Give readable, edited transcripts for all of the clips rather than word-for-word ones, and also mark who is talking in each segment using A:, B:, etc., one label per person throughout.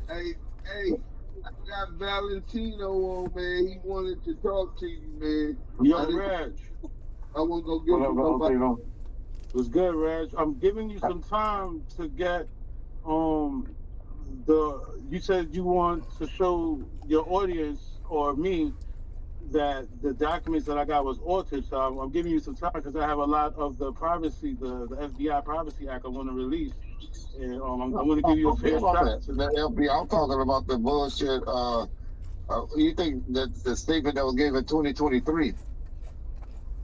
A: Hey, hey, I got Valentino on, man. He wanted to talk to you, man. I
B: Yo,
A: didn't.
B: Reg,
A: I wasn't gonna
C: What
A: give
C: up,
A: you nobody.
C: Valentino?
B: what's good, Reg? I'm giving you some time to get um you said you want to show your audience or me that the documents that I got was altered. So I'm giving you some time because I have a lot of the privacy, the FBI Privacy Act I want to release, and I want to
C: I
B: give you a
C: don't care
B: fair
C: about
B: shot
C: that.
B: to.
C: The LB, I'm talking about the bullshit. You think that the statement that was given in 2023?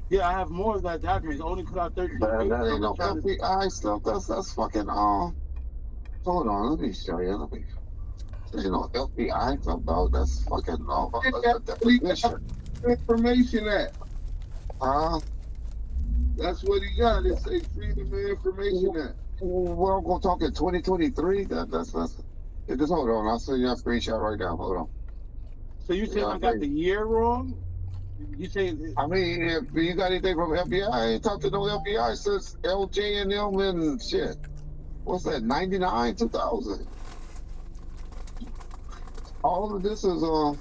B: Yeah, I have more of that documents. Only because I 13
C: That
B: pages.
C: ain't
B: I'm
C: no
B: just trying to.
C: FBI stuff. That's fucking. Hold on, let me show you. Let me. You know, FBI stuff, dog. That's fucking.
A: That's
C: A
A: what he got
C: deposition.
A: information at.
C: Uh,
A: That's what he got. It say Freedom of Information Act.
C: we're gonna talk in 2023. That's. Just hold on. I'll send you a screenshot right now. Hold on.
B: So you saying
C: Yeah,
B: I got the year wrong? You saying
C: I mean, if you got anything from FBI, I ain't talked to no FBI since LJ and them and shit. What's that, 99, 2000? All of this is the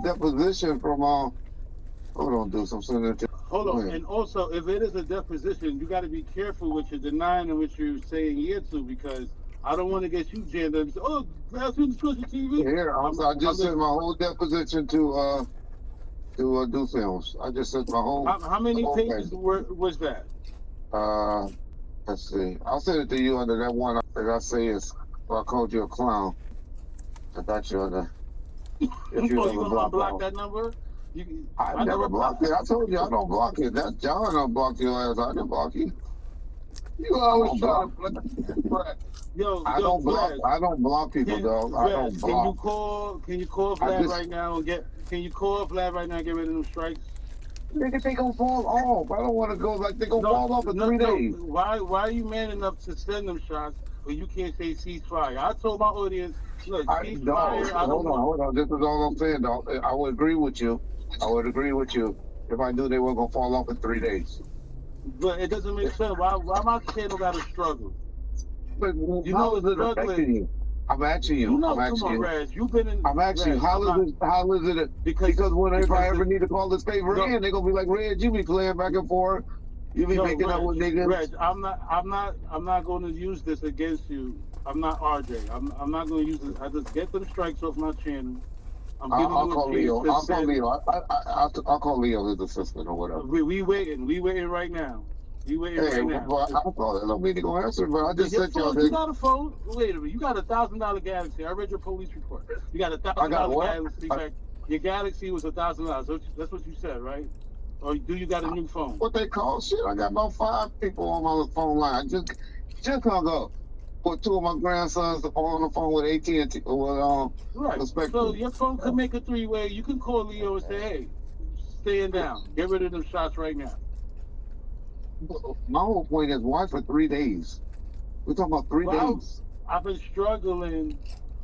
C: deposition from, hold on, Deuce, I'm sending it to
B: hold
C: you. Go
B: on?
C: ahead.
B: And also, if it is a deposition, you got to be careful what you're denying and what you're saying yeah to, because I don't want to get you jammed up. And say, oh, that's in Discretion TV.
C: Here, I
B: I'm
C: just sent
B: just.
C: my whole deposition to Deuce Films. I just sent my whole,
B: How
C: the
B: many
C: whole
B: pages
C: thing.
B: was that?
C: Uh, let's see. I'll send it to you under that one that I say is, I called you a clown. I got you under, if you
B: Oh, you
C: ever
B: gonna
C: block that
B: unblock
C: one.
B: that number? You,
C: I
B: I
C: never
B: never.
C: blocked it. I told you I don't block it. That John unblocked your ass. I didn't block you.
A: You
C: I
A: always
C: don't
A: try to
C: block.
A: play crap.
C: I
B: Yo,
C: don't block.
B: Flash.
C: I don't block people, dog. I don't
B: Can you
C: block.
B: call? Can you call
C: I
B: Vlad
C: just
B: right now and get? Can you call Vlad right now and get rid of them strikes?
C: nigga, they gonna fall off. I don't want to go like they gonna
B: No,
C: fall off in
B: no,
C: 3 days.
B: no. Why are you man enough to send them shots when you can't say ceasefire? I told my audience, look,
C: I
B: ceasefire.
C: dog.
B: I don't want.
C: Hold on. This is all I'm saying, dog. I would agree with you. I would agree with you if I knew they were gonna fall off in 3 days.
B: But it doesn't make sense. Why my channel got to struggle?
C: But
B: You know
C: how is
B: it's
C: it
B: struggling.
C: affecting you? I'm asking
B: You
C: you. I'm
B: know, come
C: asking
B: on,
C: you.
B: Raz. You've been in
C: I'm asking you.
B: Raz. I'm not
C: How is it? Because
B: because
C: whenever I
B: because
C: ever
B: the
C: need to call this favor
B: no
C: in, they're gonna be like, Red, you be playing back and forth. You be
B: yo
C: making up with niggas.
B: I'm not going to use this against you. I'm not RJ. I'm not going to use it. I just get them strikes off my channel. I'm giving
C: I'll
B: you a
C: call
B: chance
C: Leo.
B: to
C: I'll call
B: send.
C: Leo. I'll call Leo his assistant or whatever.
B: We waiting. We waiting right now. We waiting
C: Hey,
B: right now.
C: well, I'll call. I don't mean to go answer, but I just
B: Your
C: sent y'all
B: phone. You
C: this.
B: got a phone? Wait a minute. You got $1,000 Galaxy. I read your police report. You got a
C: I
B: thousand
C: got
B: dollar
C: what?
B: Galaxy back. Your Galaxy was $1,000. That's what you said, right? Or do you got a new phone?
C: What they call shit? I got about 5 people on my phone line. Just hung up with two of my grandsons on the phone with AT&T with
B: Right.
C: the
B: So
C: Spectrum.
B: your phone could make a three-way. You can call Leo and say, "Hey, stand down. Get rid of them shots right now."
C: My whole point is why for 3 days? We're talking about three
B: Well,
C: days.
B: I've been struggling.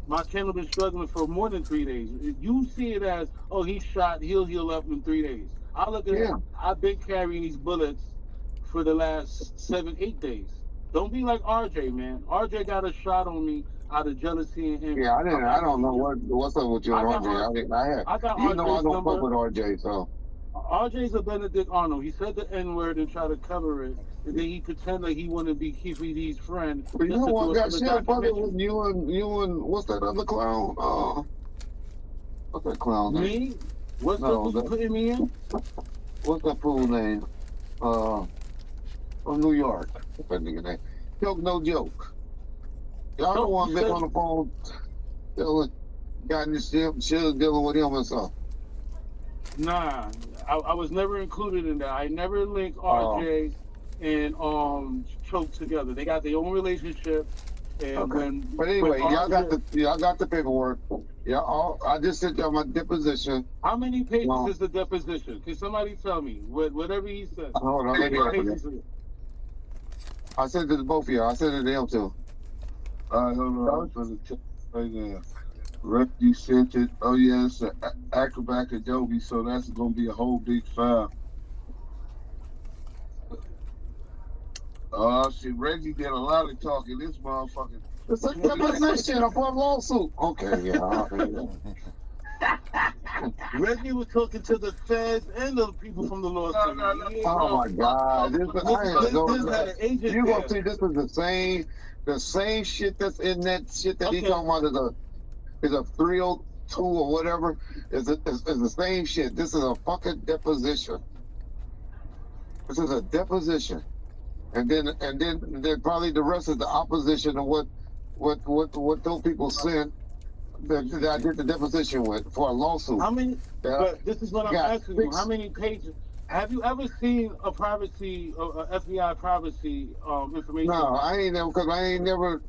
B: My channel been struggling for more than 3 days. You see it as, oh, he's shot. He'll heal up in 3 days. I look at it.
C: Yeah,
B: I've been carrying these bullets for the last 7, 8 days. Don't be like RJ, man. RJ got a shot on me out of jealousy and
C: yeah.
B: envy.
C: I didn't.
B: I'm
C: I don't
B: asking
C: know
B: you.
C: what's up with you and
B: I got
C: RJ.
B: R,
C: I didn't. I had.
B: I got
C: You know I
B: RJ's
C: don't fuck
B: number.
C: with RJ, so.
B: RJ's a Benedict Arnold. He said the N word and tried to cover it, and then he pretended like he wanted to be Keith D's friend
C: But you
B: just
C: know
B: to
C: what
B: do it for
C: got
B: the
C: shit fucking with
B: documentary.
C: you and what's that other clown? What's that clown name?
B: Me? What
C: No,
B: circle you putting me in?
C: what's that fool name? Uh, from New York. What's that nigga name? Joke, no joke. Y'all the
B: No, you
C: one been
B: said
C: on the phone dealing, got in this shit dealing with him and stuff.
B: nah. I was never included in that. I never linked
C: Um,
B: RJ and Choke together. They got their own relationship, and
C: okay. But
B: when
C: anyway,
B: RJ,
C: y'all got the paperwork. Yeah, I just sent y'all my deposition.
B: how many pages
C: Um,
B: is the deposition? Can somebody tell me? Whatever he says,
C: hold on,
B: how
C: let me
B: many
C: open it.
B: pages is it?
C: I sent it to both of y'all. I sent it to him too.
A: All right, hold on. I'm
C: Y'all-
A: gonna check right now. Reggie sent it. Oh yeah, it's an Acrobat Adobe, so that's gonna be a whole big file. Oh shit, Reggie did a lot of talking. This motherfucker.
C: It's a deposition of a lawsuit. Okay, yeah.
B: Reggie was talking to the feds and the people from the lawsuit.
C: Oh my God! I have
B: This had an agent
C: You gonna
B: there.
C: see this is the same shit that's in that shit that he
B: Okay.
C: talking about is a 302 or whatever. Is the same shit. This is a fucking deposition. This is a deposition, and then probably the rest of the opposition of what those people sent that I did the deposition with for a lawsuit.
B: How many?
C: Yeah.
B: But this is what I'm
C: Got
B: asking you.
C: six.
B: How many pages? Have you ever seen a privacy, FBI privacy information?
C: No, I ain't never because I ain't never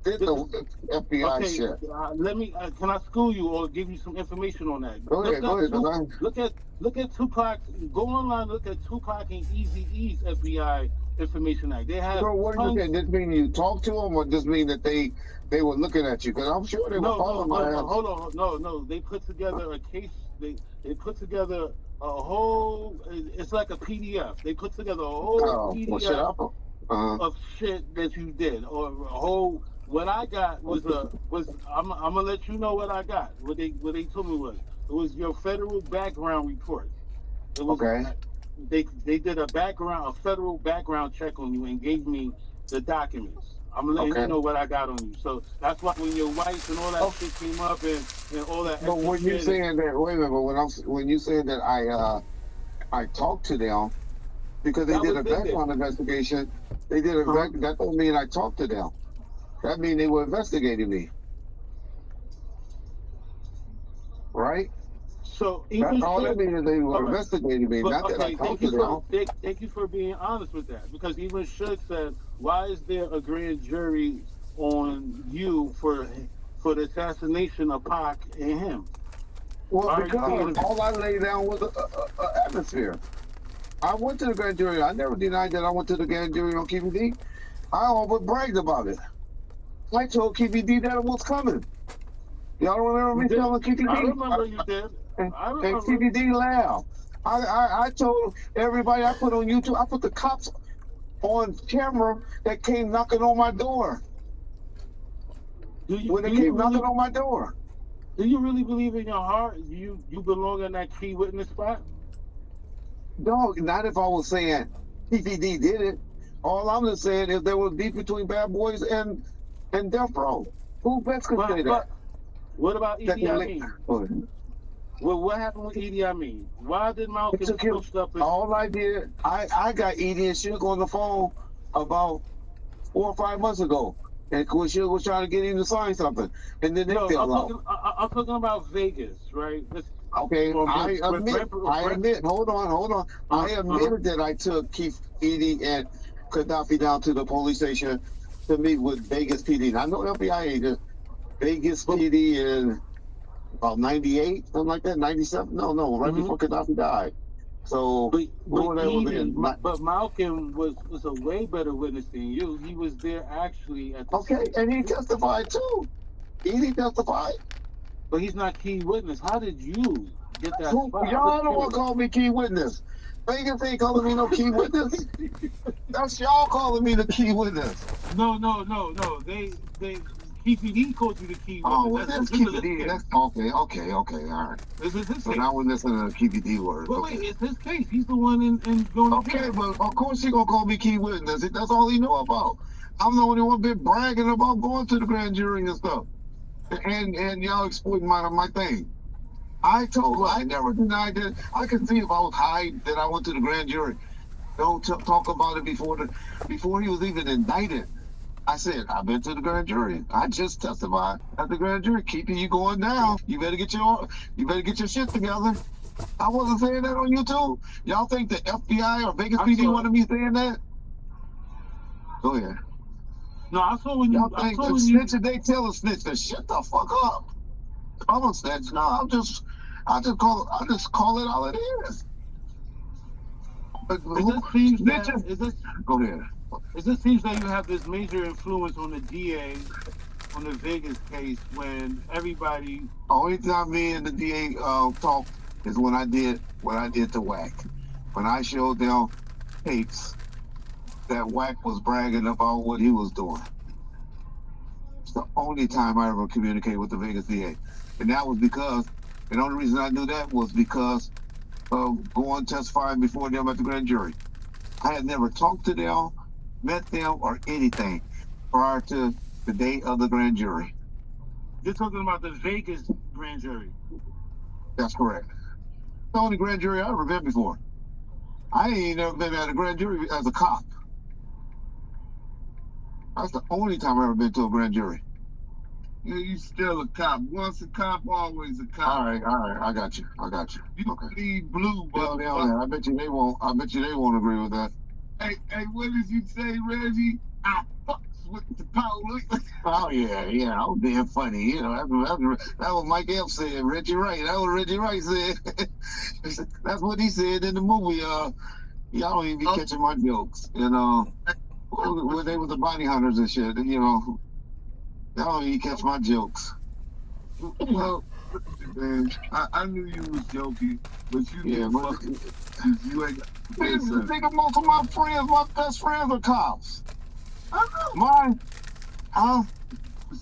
C: did the FBI
B: Okay,
C: shit.
B: let me. Can I school you or give you some information on that?
C: Go ahead.
B: Look at Tupac. Go online. Look at Tupac and Eazy-E's FBI Information Act. They have.
C: So what do you think? This mean you talk to them, or just mean that they were looking at you? Because I'm sure they were following my ass.
B: Hold on, no. They put together a case. They put together a whole. It's like a PDF. They put together a whole PDF of shit that you did, or a whole. What I got was I'm gonna let you know what I got. What they told me was your federal background report. It was,
C: okay.
B: They did a federal background check on you and gave me the documents. I'm letting you know what I got on you. So that's why when your wife and all that shit came up and all that.
C: But when you saying that, wait a minute. But when you saying that I talked to them because they did a background investigation, they did a that don't mean I talked to them. That means they were investigating me, right?
B: So
C: that's all that means. They were investigating me, not that I talked to them.
B: Thank you for being honest with that, because even Shook said, "Why is there a grand jury on you for the assassination of Pac and him?"
C: Well, because all I laid down was an atmosphere. I went to the grand jury. I never denied that I went to the grand jury on KBD. I always bragged about it. I told KBD that it was coming. Y'all don't remember me telling KBD?
B: I remember you did.
C: And KBD laughed. I told everybody I put on YouTube, I put the cops on camera that came knocking on my door. When they came knocking on my door.
B: Do you really believe in your heart you belong in that key witness spot?
C: No, not if I was saying PPD did it. All I'm just saying is there was beef between Bad Boys and Death Row. Who best could say that?
B: What about Idi Amin? Well, what happened with Idi Amin? Why did Malcolm push up?
C: All I did, I got Edie and Suge on the phone about 4 or 5 months ago. And Suge was trying to get him to sign something. And then they fell off.
B: I'm talking about Vegas, right?
C: Okay, I admit, hold on. I admitted that I took Keith Edie and Gaddafi down to the police station to meet with Vegas PD. I know FBI agent. Vegas PD in about 98, something like that, 97? No, right before Gaddafi died. So,
B: but Malcolm was a way better witness than you. He was there actually at the
C: scene. And he testified too. Edie testified.
B: But he's not key witness. How did you get that spot?
C: Y'all don't want to call me key witness. Vegas ain't calling me no key witness. That's y'all calling me the key witness.
B: No. They KPD called you the key witness.
C: Oh, well, that's KPD. That's okay, all right.
B: This is his
C: so
B: case.
C: Now we're listening to the KPD word.
B: Well, wait, it's his case. He's the one in going.
C: Okay, but of course he gonna call me key witness. That's all he know about. I'm the only one been bragging about going to the grand jury and stuff, and y'all exploiting my thing. I never denied that. I can see if I was high that I went to the grand jury. Don't talk about it before he was even indicted. I said, I've been to the grand jury. I just testified at the grand jury. Keeping you going down. You better get your shit together. I wasn't saying that on YouTube. Y'all think the FBI or Vegas PD wanted me saying that? Go ahead.
B: No, I saw when you.
C: Y'all think the snitch they tell a snitch to shut the fuck up. I'm a snitch. No, I just call it all it is.
B: Go
C: ahead.
B: It just seems that you have this major influence on the DA on the Vegas case when everybody.
C: Only time me and the DA talked is when I did what I did to Wack. When I showed them tapes that Wack was bragging about what he was doing. It's the only time I ever communicated with the Vegas DA. And that was because, and the only reason I knew that was because of going testifying before them at the grand jury. I had never talked to them, met them, or anything prior to the day of the grand jury.
B: You're talking about the Vegas grand jury.
C: That's correct. The only grand jury I ever been before. I ain't never been at a grand jury as a cop. That's the only time I ever been to a grand jury.
A: Yeah, you still a cop. Once a cop, always a cop.
C: All right, I got you.
A: You
C: Okay.
A: bleed blue,
C: Yeah,
A: but
C: I bet you they won't. I bet you they won't agree with that.
A: hey, what did you say, Reggie? I fucks with the police.
C: Oh yeah, I was being funny. You know, that was Mike F said. Reggie Wright. That was Reggie Wright said. That's what he said in the movie. Y'all don't even be catching my jokes. You know, when they was the bounty hunters and shit. You know, y'all don't even catch my jokes.
A: Well, man, I knew you was joking, but you
C: Yeah,
A: didn't
C: but
A: you ain't got to say something.
C: think of most of my friends, my best friends are cops.
A: I know.
C: Mine, huh?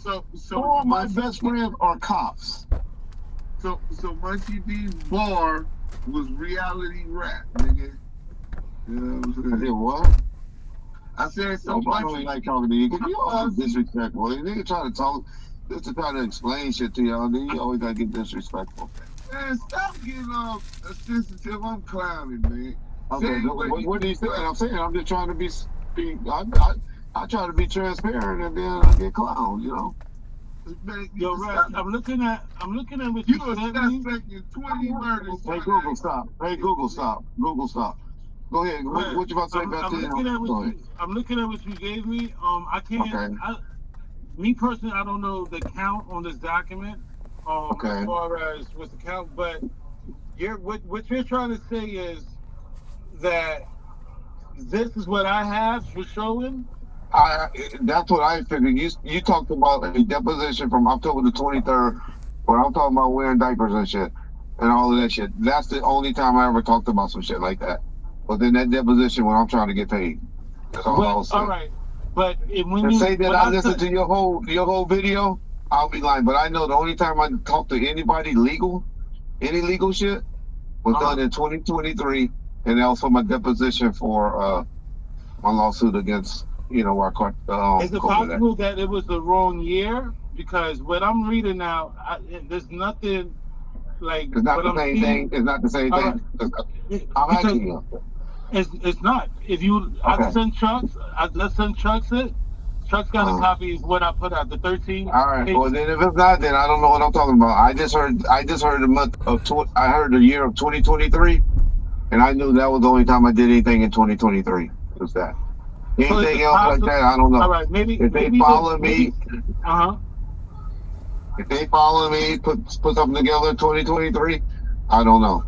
A: So
C: Four of my best friends are cops.
A: So Munchie D's bar was reality rap, nigga. You know what I'm
C: I did
A: saying?
C: what?
A: I said so
C: Nobody
A: much.
C: really like talking to you because you always disrespectful. Nigga try to talk, just to try to explain shit to y'all, then you always gotta get disrespectful.
A: Man, stop getting all sensitive. I'm clowning, man.
C: Okay,
A: Say
C: what are you saying? I'm saying I'm just trying to be I try to be transparent and then I get clowned, you know.
A: Man,
B: Yo, Rex, I'm looking at what
A: you
B: you
A: a
B: sent me.
A: suspect in 20 murders.
C: Hey Google, stop. Hey Google, stop. Google, stop. Go ahead.
B: Rex,
C: What you about to say about
B: I'm looking at
C: Go
B: what
C: ahead.
B: I'm looking at what you gave me. I can't.
C: Okay.
B: Me personally, I don't know the count on this document.
C: Okay.
B: As far as what's the count, but what you're trying to say is that this is what I have for showing.
C: That's what I figured. You talked about a deposition from October the 23rd, where I'm talking about wearing diapers and shit, and all of that shit. That's the only time I ever talked about some shit like that. But then that deposition when I'm trying to get paid. That's all I was saying.
B: All right, but when
C: To
B: you
C: say that I listened
B: said,
C: to your whole video, I'll be lying. But I know the only time I talked to anybody legal, any legal shit, was done in 2023, and that was for my deposition for my lawsuit against our court.
B: is it possible that it was the wrong year? Because what I'm reading now, there's nothing like
C: It's not
B: what
C: the
B: I'm
C: same
B: seeing.
C: thing. It's not the same
B: All
C: thing.
B: right.
C: I'm asking you.
B: It's not. If you,
C: Okay.
B: I send Chuck's. Let's send Chuck's it. Chuck's got a copy of what I put out, the 13.
C: All right.
B: page.
C: Well, then if it's not, then I don't know what I'm talking about. I just heard the month of I heard the year of 2023, and I knew that was the only time I did anything in 2023. Was that? Anything else like that? I don't know.
B: All right, maybe
C: If they follow me, if they follow me, put something together in 2023, I don't know.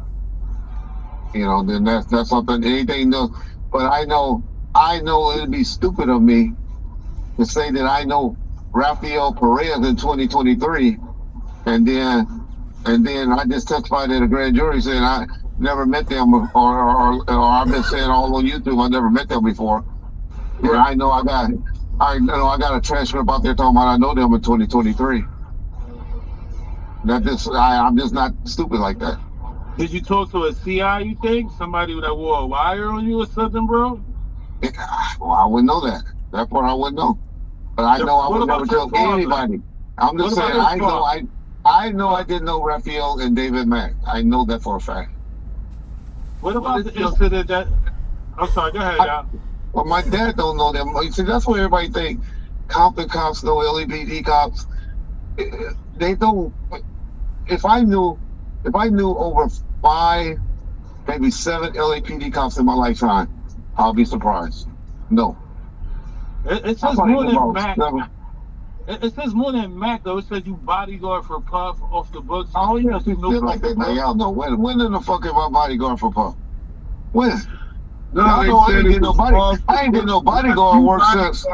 C: Then that's something. Anything else? But I know it'd be stupid of me to say that I know Rafael Perez in 2023, and then I just testified in a grand jury saying I never met them, or I've been saying all on YouTube I never met them before. And I know I got a transcript out there talking about I know them in 2023. I'm just not stupid like that.
B: Did you talk to a CI? You think somebody that wore a wire on you or something, bro?
C: Well, I wouldn't know that. That part I wouldn't know. But I know I would never tell anybody. I'm just saying I know I didn't know Raphael and David Mack. I know that for a fact.
B: What about the incident that? I'm sorry. Go ahead, y'all.
C: Well, my dad don't know them. You see, that's what everybody think. Compton cops know LAPD cops. They don't. If I knew over 5, maybe 7 LAPD cops in my lifetime, I'll be surprised. No.
B: It says more than Mac. It says more than Mac though. It says you bodyguard for Puff off the books.
C: Oh yeah, you feel like that. Now y'all know when in the fuck am I bodyguard for Puff? When?
A: No,
C: I ain't get no bodyguard work since.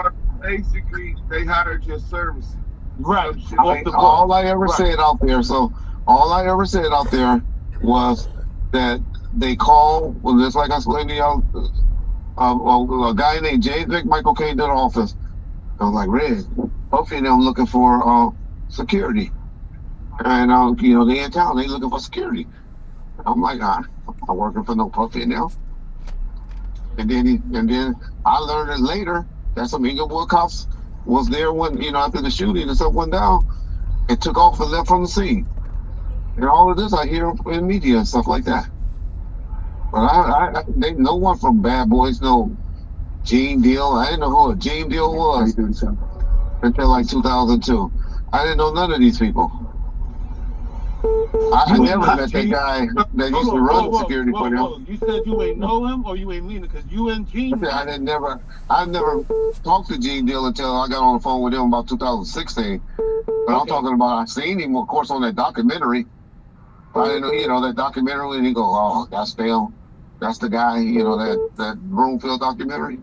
A: Basically, they hired your services.
B: Right.
C: All I ever said out there. So all I ever said out there was that they call. Well, just like I explained to y'all, a guy named James McMichael came to the office. I was like, Red, Puffy and them looking for security, and they in town. They looking for security. I'm like, I'm not working for no Puffy and them. And then I learned it later that some Inglewood cops was there when after the shooting and stuff went down and took off and left from the scene. And all of this I hear in media and stuff like that. But they no one from Bad Boys know Gene Deal. I didn't know who a Gene Deal was until like 2002. I didn't know none of these people. I never met that guy that used to run security for them.
B: You said you ain't know him or you ain't mean it because you and Gene.
C: I never talked to Gene Deal until I got on the phone with him about 2016. But I'm talking about I seen him, of course, on that documentary. I didn't know, that documentary, and he go, oh, that's them. That's the guy, that Broomfield documentary.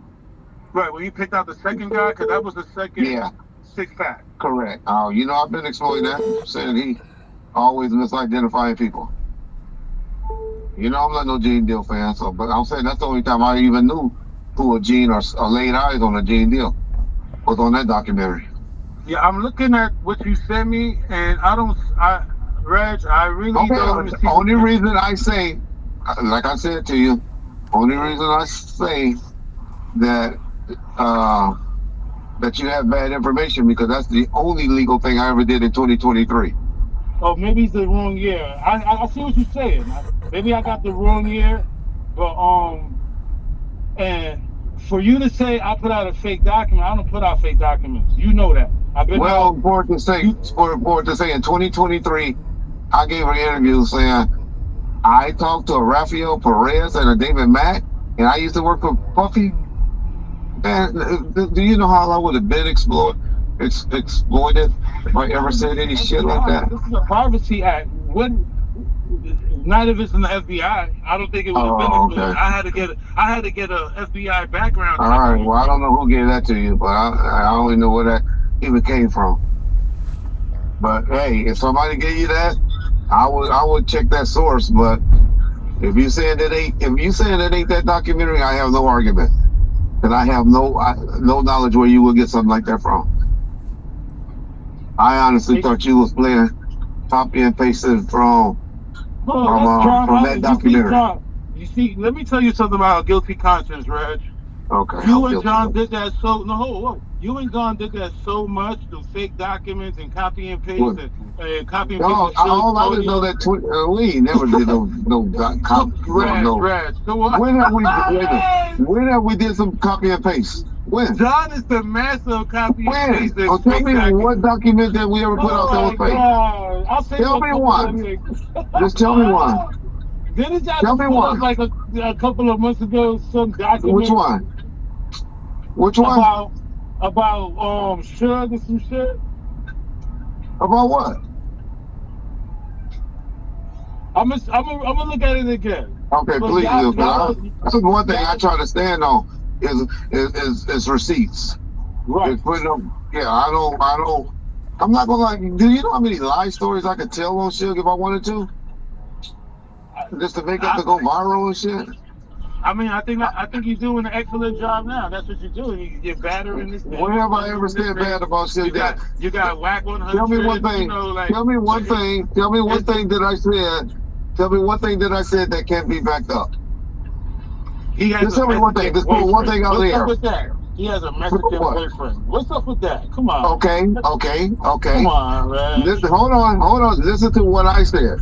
B: Right, when you picked out the second guy, because that was the second six-pack.
C: Correct. I've been exploring that, saying he always misidentifying people. I'm not no Gene Deal fan, but I'm saying that's the only time I even knew who a Gene or laid eyes on a Gene Deal was on that documentary.
B: Yeah, I'm looking at what you sent me, and Reg, I really don't see.
C: The only reason I say, like I said to you, only reason I say that that you have bad information because that's the only legal thing I ever did in 2023.
B: Oh, maybe it's the wrong year. I see what you're saying. Maybe I got the wrong year, but and for you to say I put out a fake document, I don't put out fake documents. You know that.
C: For it to say in 2023, I gave an interview saying I talked to a Rafael Perez and a David Mack, and I used to work for Puffy. Man, do you know how I would have been exploited if I ever said any shit like that?
B: This is a privacy act. Not if it's in the FBI. I don't think it would have been. Okay. I had to get a FBI background.
C: All right. Well, I don't know who gave that to you, but I only know where that even came from. But hey, if somebody gave you that, I would check that source. But if you saying that ain't that documentary, I have no argument, and I have no knowledge where you would get something like that from. I honestly thought you was playing copy and pasted from that documentary.
B: You see, let me tell you something about a guilty conscience, Reg.
C: Okay.
B: You and John did that you and John did that so much, the fake documents and copy and paste and copy and paste.
C: No, all I didn't know that we never did no copy.
B: Reg. So
C: when have we did some copy and paste? When?
B: John is the master of copy and paste.
C: Oh, tell me what document that we ever put out that was fake. Tell me one. Just tell me one.
B: Didn't y'all put up like a couple of months ago some document?
C: Which one? Which one?
B: About Suge and some shit.
C: About what?
B: I'm gonna look at it again.
C: Okay, please do. That's one thing I try to stand on is receipts.
B: Right.
C: It's putting them. Yeah, I don't. I'm not gonna lie. Do you know how many lie stories I could tell on Suge if I wanted to? Just to make it to go viral and shit.
B: I mean, I think you're doing an excellent job now. That's what you're doing. You get better in this.
C: When have I ever said bad about shit?
B: You got whack 100.
C: Tell me one thing. Tell me one thing. Tell me one thing that I said. Tell me one thing that I said that can't be backed up. Just tell me one thing. Just put one thing out there.
B: What's up with that? He has a Mexican boyfriend. What's up with that? Come on.
C: Okay.
B: Come on, man.
C: Listen, hold on. Listen to what I said.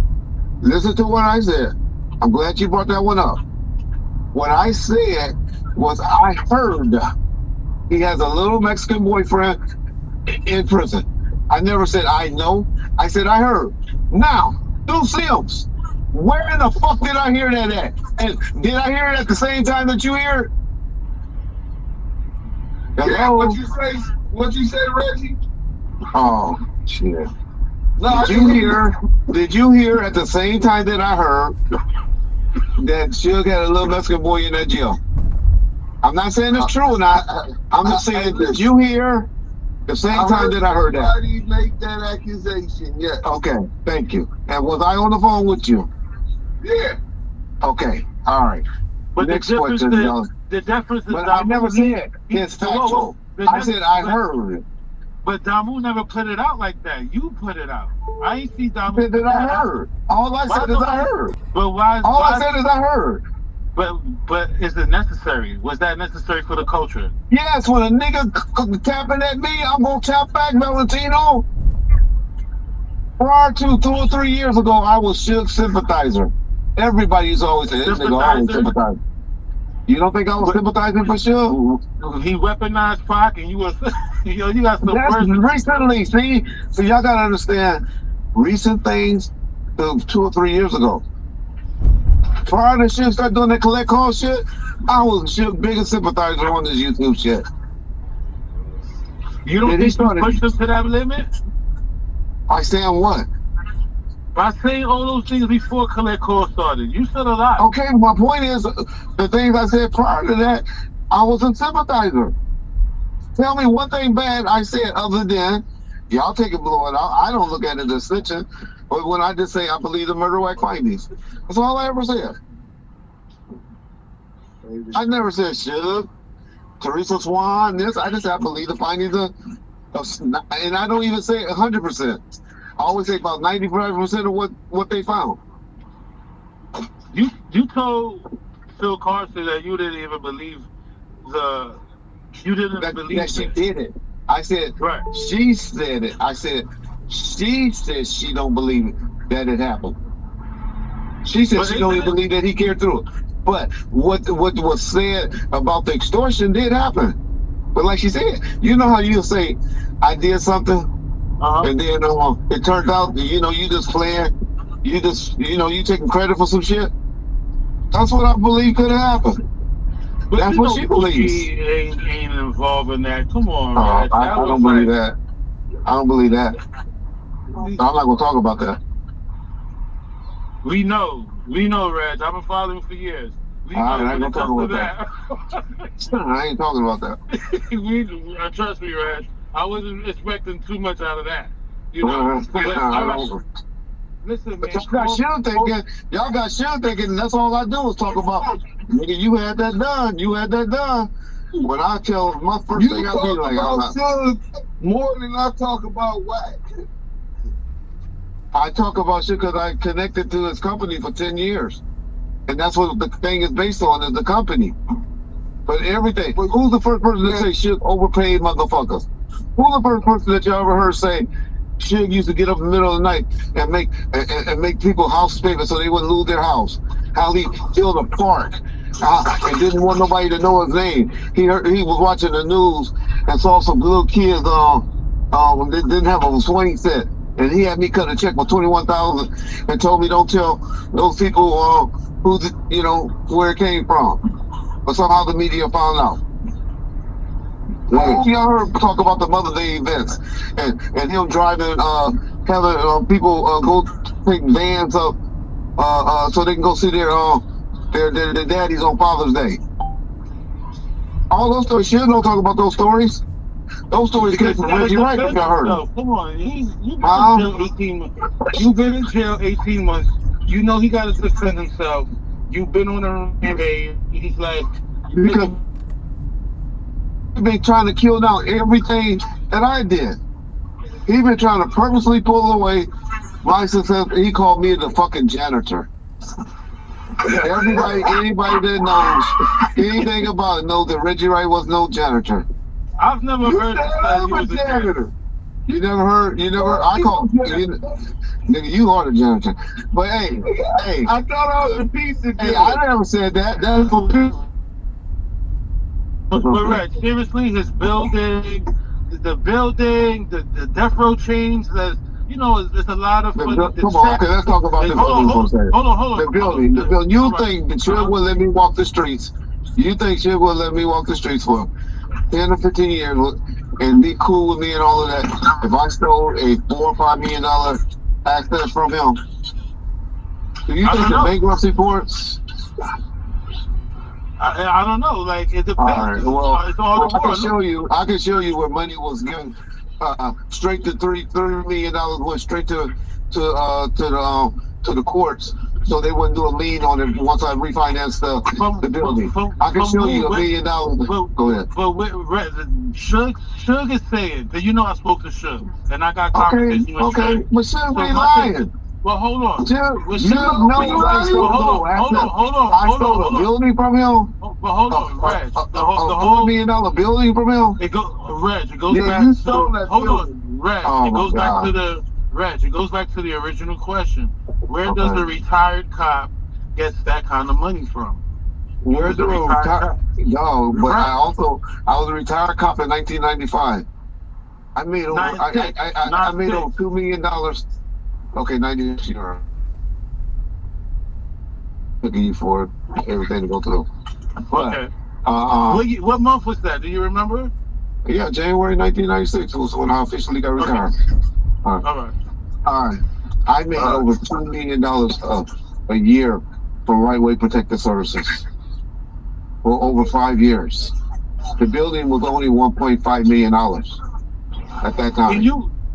C: I'm glad you brought that one up. What I said was I heard he has a little Mexican boyfriend in prison. I never said I know. I said I heard. Now, Duse Sims, where in the fuck did I hear that at? And did I hear it at the same time that you hear it?
A: Yeah, what you say, Reggie?
C: Oh, shit. Did you hear at the same time that I heard that Suge had a little Mexican boy in that jail? I'm not saying it's true or not. I'm just saying, did you hear the same time that I heard that?
A: Somebody make that accusation, yes.
C: Okay, thank you. And was I on the phone with you?
A: Yeah.
C: Okay, all right.
B: But
C: next
B: the
C: question,
B: difference is
C: but I never said it's factual. I said I heard.
B: But Damu never put it out like that. You put it out. I ain't see Damu
C: Said
B: put
C: that I
B: that out.
C: heard. All I
B: Why
C: said is I
B: nobody?
C: heard.
B: But why?
C: All I
B: Why?
C: said is I heard.
B: But is it necessary? Was that necessary for the culture?
C: Yes, when a nigga tapping at me, I'm gonna tap back, Valentino. Prior to 2 or 3 years ago, I was Suge sympathizer. Everybody's always saying this nigga always
B: Sympathizer.
C: sympathizer. You don't think I was
B: But
C: sympathizing for Suge?
B: he weaponized Pac, and you was, you got some
C: That's
B: words.
C: recently. See, so y'all gotta understand recent things of 2 or 3 years ago. Prior to Suge start doing that collect call shit, I was Suge's biggest sympathizer on this YouTube shit.
B: You don't
C: And he
B: think you
C: started.
B: pushed him to that limit
C: I saying what?
B: by saying all those things before Collect Call started? You said a lot.
C: Okay, my point is the things I said prior to that, I was a sympathizer. Tell me one thing bad I said other than y'all take it blowing out. I don't look at it as snitching. But when I just say I believe the murder whack findings, that's all I ever said. I never said Suge, Teresa Swan, this. I just said I believe the findings and I don't even say 100%. I always say about 95% of what they found.
B: You told Phil Carson that you didn't even believe the. You didn't
C: That
B: believe
C: she
B: it.
C: did it. I said
B: Right.
C: she said it. I said she said she don't believe it, that it happened. She said
B: But
C: she don't
B: isn't
C: even believe that he carried through it. But what was said about the extortion did happen. But like she said, you know how you'll say, I did something, and then it turns out you just playing, you taking credit for some shit. That's what I believe could have happened.
B: But
C: That's
B: you
C: what
B: know
C: she believes.
B: Gucci ain't involved in that. Come on,
C: Oh,
B: man.
C: I
B: That
C: don't
B: was
C: believe
B: like.
C: that. I don't believe that. I'm not gonna talk about that.
B: We know, Reg. I've been following for years. We
C: I
B: know
C: ain't
B: when
C: gonna
B: it
C: talk
B: comes to
C: about
B: that.
C: I ain't talking about that.
B: Trust me, Reg. I wasn't expecting too much out of that. But
C: I
B: all right,
C: don't.
B: listen,
C: But
B: man.
C: y'all got shit thinking that's all I do is talk about, nigga, you had that done. When I tell my first thing I be
A: talk
C: like,
A: about Suge more than I talk about Whack.
C: I talk about shit because I connected to his company for 10 years. And that's what the thing is based on, is the company. But everything. Who's the first person to say shit overpaid motherfuckers? Who's the first person that y'all ever heard say shit used to get up in the middle of the night and make people house payments so they wouldn't lose their house? How he filled a park and didn't want nobody to know his name. He was watching the news and saw some little kids they didn't have a swing set. And he had me cut a check for $21,000 and told me don't tell those people where it came from. But somehow the media found out. Y'all heard talk about the Mother's Day events and him driving, having people go take vans up so they can go see their daddies on Father's Day. All those stories, shit don't talk about those stories. Those stories came from Reggie Wright, if y'all heard them.
B: Come on, you've been in jail 18 months. You know he got to defend himself. You've been on a rampage. He's like,
C: because he's been trying to kill down everything that I did. He's been trying to purposely pull away my success. He called me the fucking janitor. Anybody that knows anything about it knows that Reggie Wright was no janitor.
B: I've never heard that he was a janitor.
C: You never heard? I call nigga, you are the janitor. But hey,
A: I thought I was a piece of
C: hey, I never said that. That's for people.
B: But Reg, seriously, his building, the death row chains, there's a lot of.
C: Come on, okay, let's talk about the building for a second.
B: Hold on.
C: The building. You think the Suge will let me walk the streets? You think Suge will let me walk the streets for 10 or 15 years and be cool with me and all of that if I stole a $4 or $5 million asset from him? Do you think the bankruptcy courts?
B: I don't know. Like it depends.
C: All right. Well,
B: I
C: can show you where money was given straight to $30 million went straight to the courts so they wouldn't do a lien on it once I refinanced the building. I can show you $1 million. Go ahead.
B: But Suge is saying that, you know, I spoke to Suge and I got conversation with
C: Okay,
B: Suge.
C: but Suge, we lying.
B: Well, hold on. Hold on.
C: I stole a building from him.
B: But hold on, Reg. The
C: $4 million building from him.
B: It goes
C: Yeah,
B: back.
C: you stole that
B: Hold
C: building.
B: on, Reg.
C: Oh,
B: It goes
C: my
B: back
C: God.
B: to the Reg. It goes back to the original question. Where does
C: Okay.
B: a retired cop gets that kind of money from?
C: Where
B: Where's the
C: do
B: retired cop?
C: No, but
B: Right.
C: I was a retired cop in 1995. I made over I made over $2 million. Okay, 96 years. Looking you for everything to go through. But
B: Okay. What month was that? Do you remember?
C: yeah, January 1996 was when I officially got retired.
B: All right.
C: All right. I made over $2 million a year from Right Way Protective Services for over 5 years. The building was only $1.5 million at that time.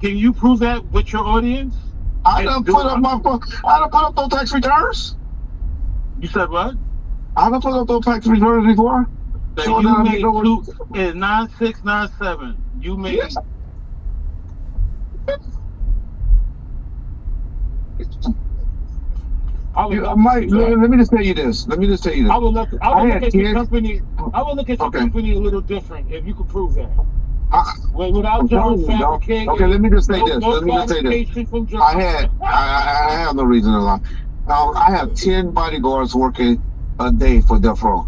B: Can you prove that with your audience?
C: I done put up those tax returns.
B: You said what?
C: I done put up those tax returns before.
B: That
C: So
B: you
C: now
B: made
C: I
B: in 9697. You made.
C: Yes. Let me just tell you this.
B: I would look at your company. I would look at your
C: Okay.
B: company a little different if you could prove that.
C: I'm
B: Without John
C: telling you, dog.
B: fabricating.
C: Okay, let me just say this.
B: No
C: Let me just say this.
B: fabrication from John.
C: I have no reason to lie. I have 10 bodyguards working a day for Death Row.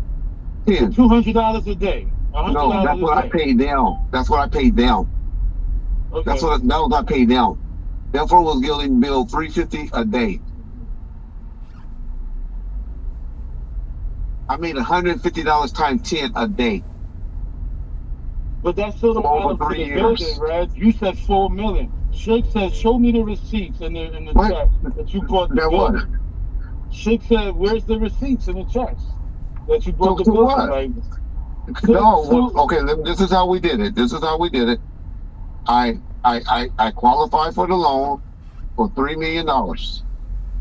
C: 10.
B: $200 a day.
C: No, that's what I paid them. That's what I paid them.
B: Okay.
C: That was I paid them. Death Row was getting billed $350 a day. I made $150 times 10 a day.
B: But that's still the
C: Over
B: bottom for
C: 3
B: the
C: years.
B: building, Reg. You said $4 million. Shig said, show me the receipts in the
C: What?
B: check that you bought the
C: That what?
B: building. Shig said, where's the receipts in the checks that you bought the
C: To
B: building?
C: what?
B: Like,
C: Okay, this is how we did it. I qualified for the loan for $3 million.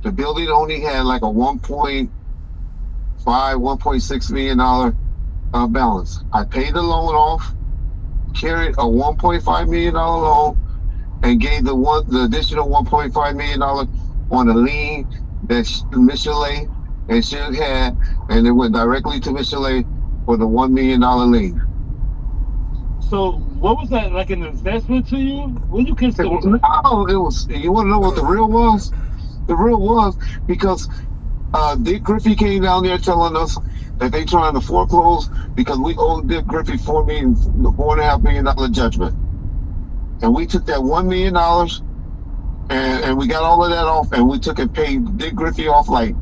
C: The building only had like a $1.6 million balance. I paid the loan off, carried a $1.5 million loan, and gave the additional $1.5 million on a lien that Michelet and Shug had, and it went directly to Michelet for the $1 million lien.
B: so what was that, like an investment to you? What do you consider that?
C: It was. You want to know what the real was? The real was because Dick Griffey came down there telling us that they trying to foreclose because we owed Dick Griffey $4.5 million judgment, and we took that $1 million and we got all of that off, and we took and paid Dick Griffey off like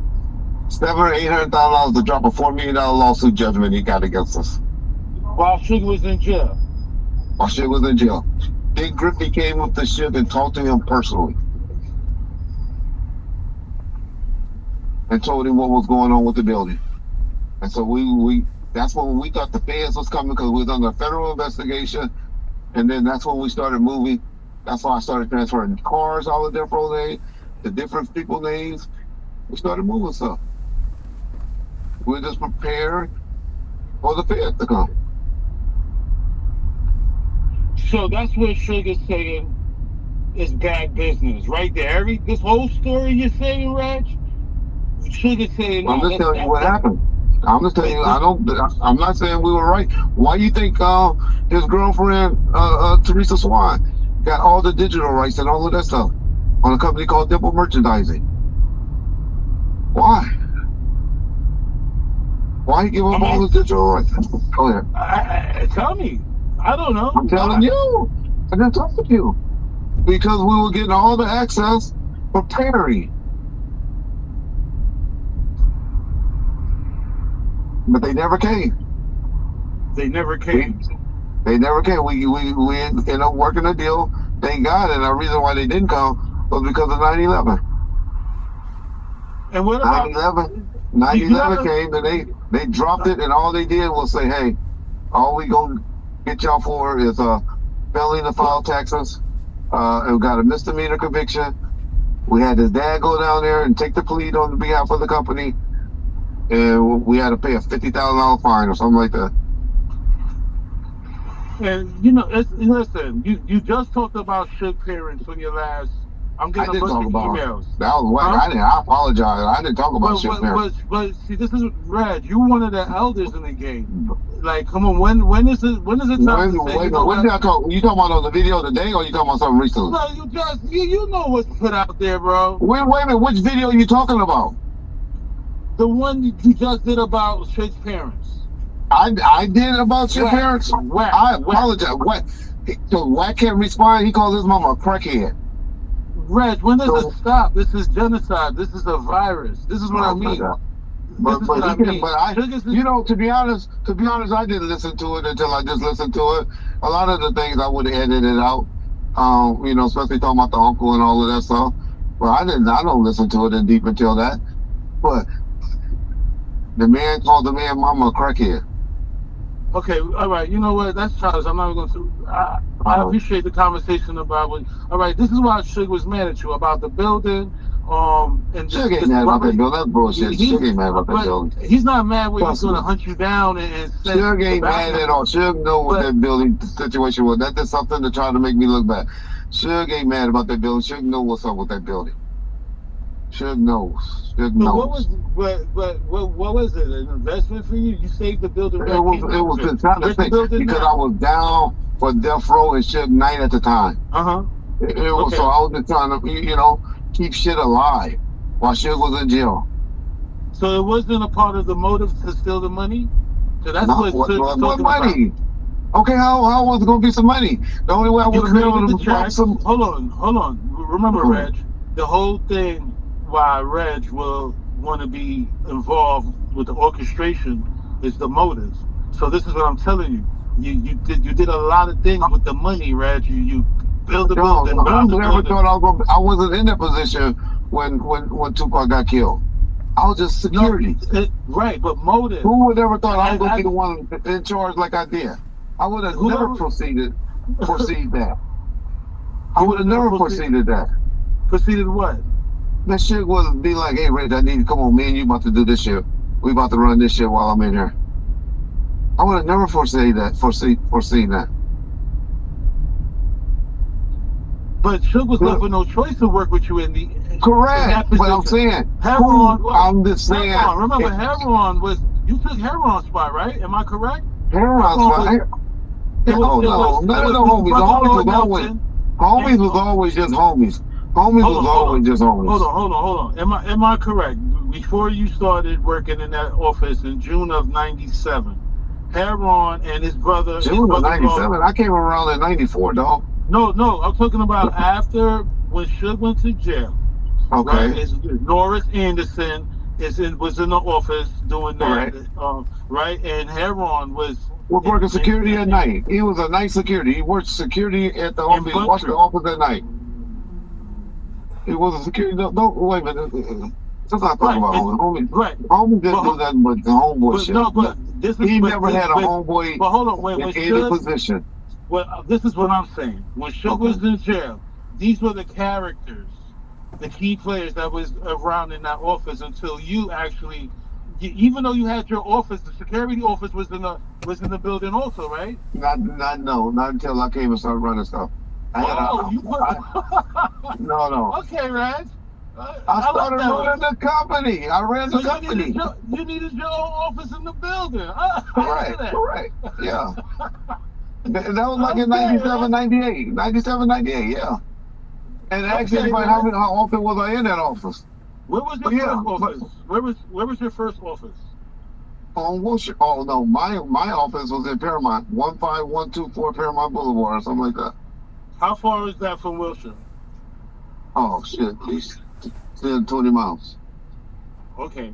C: $700,000 or $800,000 to drop a $4 million lawsuit judgment he got against us
B: While Shig was in jail.
C: while Shug was in jail. Dick Griffey came up to Shug and talked to him personally and told him what was going on with the building. And so that's when we thought the feds was coming because we was under a federal investigation. And then that's when we started moving. That's why I started transferring cars, all the different names, the different people names. We started moving stuff. We're just prepared for the feds to come.
B: So that's what Shig is saying is bad business, right there. This whole story you're saying, Reg, Shig is saying.
C: I'm just telling you what happened. I'm just telling you. I'm not saying we were right. Why do you think his girlfriend Teresa Swan got all the digital rights and all of that stuff on a company called Dimple Merchandising? Why? Why give up all the digital rights? Go ahead.
B: Tell me. I don't know.
C: I'm telling you. I just told you. Because we were getting all the access for Perry. But they never came.
B: They never came.
C: They never came. We ended up working a deal. Thank God. And the reason why they didn't come was because of 9/11.
B: And what about
C: 9/11 came and they dropped it, and all they did was say, hey, all we gonna get y'all for is failing to file taxes. And we got a misdemeanor conviction, We had his dad go down there and take the plea on behalf of the company, and we had to pay a $50,000 fine or something like that.
B: And listen, you just talked about Suge parents on your last. I'm
C: I
B: getting a
C: didn't
B: bunch
C: talk
B: of
C: about
B: emails.
C: that was whack.
B: Huh?
C: I apologize. I didn't talk about shit there.
B: But see, this is Reg. You one of the elders in the game. Like, come on, when is it time to say,
C: Wait,
B: you know
C: when
B: what?
C: did I talk? You talking about on the video today, or you talking about something recently?
B: No, you know what's put out there, bro.
C: Wait a minute. Which video are you talking about?
B: The one you just did about Suge's parents.
C: I did about your
B: Whack,
C: parents.
B: whack,
C: I
B: whack.
C: apologize. What? So Whack can't respond. He calls his mama a crackhead.
B: Reg, when does
C: So
B: it stop? This is genocide. This is a virus. This is what I
C: oh my
B: mean.
C: God.
B: This
C: But
B: is what I
C: he can.
B: mean.
C: But I,
B: Suge is
C: you know, to be honest, I didn't listen to it until I just listened to it. A lot of the things I would have edited out. You know, especially talking about the uncle and all of that stuff. But I didn't. I don't listen to it in deep until that. But the man called the man mama a crackhead.
B: Okay, all right. You know what? That's childish. I'm not going to. I appreciate the conversation about what. All right, this is why Suge was mad at you about the building. And
C: Suge ain't mad about that bill. That's bullshit. Suge ain't mad about that bill.
B: He's not mad where he's
C: Trust
B: going to
C: me.
B: hunt you down and say.
C: Suge ain't mad at all. Suge know what
B: But-
C: that building situation was. That did something to try to make me look bad. Suge ain't mad about that building. Suge know what's up with that building. Suge knows. Suge
B: But what
C: knows.
B: what was it? An investment for you? You saved the building.
C: It was the kind of thing because I was down for death row and Suge Knight at the time.
B: Uh-huh.
C: It was
B: Okay.
C: so I was just trying to keep shit alive while Suge was in jail.
B: So it wasn't a part of the motive to steal the money. So that's what Suge was
C: What
B: talking
C: money? Okay, how was it gonna be some money? The only way I
B: about. You
C: would have been able
B: created
C: to
B: the
C: buy
B: track.
C: some.
B: Hold on. Remember,
C: Mhm.
B: Reg, the whole thing why Reg will want to be involved with the orchestration is the motive. So this is what I'm telling you. You did a lot of things with the money, Reg. You build the
C: No,
B: building,
C: I
B: buy the
C: never
B: building.
C: thought I wasn't in that position when Tupac got killed. I was just security.
B: Right, but motive.
C: Who would ever thought I was gonna
B: I-
C: be the one in charge like I did? I would have
B: Whoever-
C: never foreseen that. I would have never foreseen that.
B: Proceeded what?
C: That shit would be like, hey, Rich, I need to come on, me and you about to do this shit. We about to run this shit while I'm in here. I would have never foreseen that.
B: But Suge was left with no choice to work with you in the
C: Correct,
B: in that
C: but I'm
B: position.
C: saying,
B: Heron,
C: I'm just saying.
B: Heron, remember Heron was you took Heron's spot, right? Am I correct?
C: Heron's fine. No, none of the homies. The homies was always just homies. Homies was always just homies.
B: Hold on. Am I correct? Before you started working in that office in June of '97, Heron and his brother.
C: June of '97. I came around in '94, dog.
B: No, I'm talking about after when Suge went to jail.
C: Okay.
B: Right? Norris Anderson was in the office doing that. Right? And Heron was
C: working security at night. He was a night security. He worked security at the office. Watched the office at night. He was a security. No, wait a minute. Let's not talk about homies.
B: Right.
C: Homies didn't do nothing but the homeboy shit.
B: No, but this is.
C: He never had a homeboy
B: But hold on,
C: in any position.
B: Well, this is what I'm saying. When Suge was in jail, these were the characters, the key players that was around in that office until you actually, even though you had your office, the security office was in the building also, right?
C: Not until I came and started running stuff. No.
B: Okay, Raj.
C: I started running the company. I ran the company.
B: You needed your own office in the building.
C: Correct. Yeah. That was like in 97, 98. 97, 98, yeah. And actually, anybody, how often was I in that office?
B: Where was your first office? Where was your first office?
C: On Wilshire. Oh no, my office was in Paramount, 15124 Paramount Boulevard or something like that.
B: How far is that from Wilshire?
C: Oh shit, at least 10, 20 miles.
B: Okay.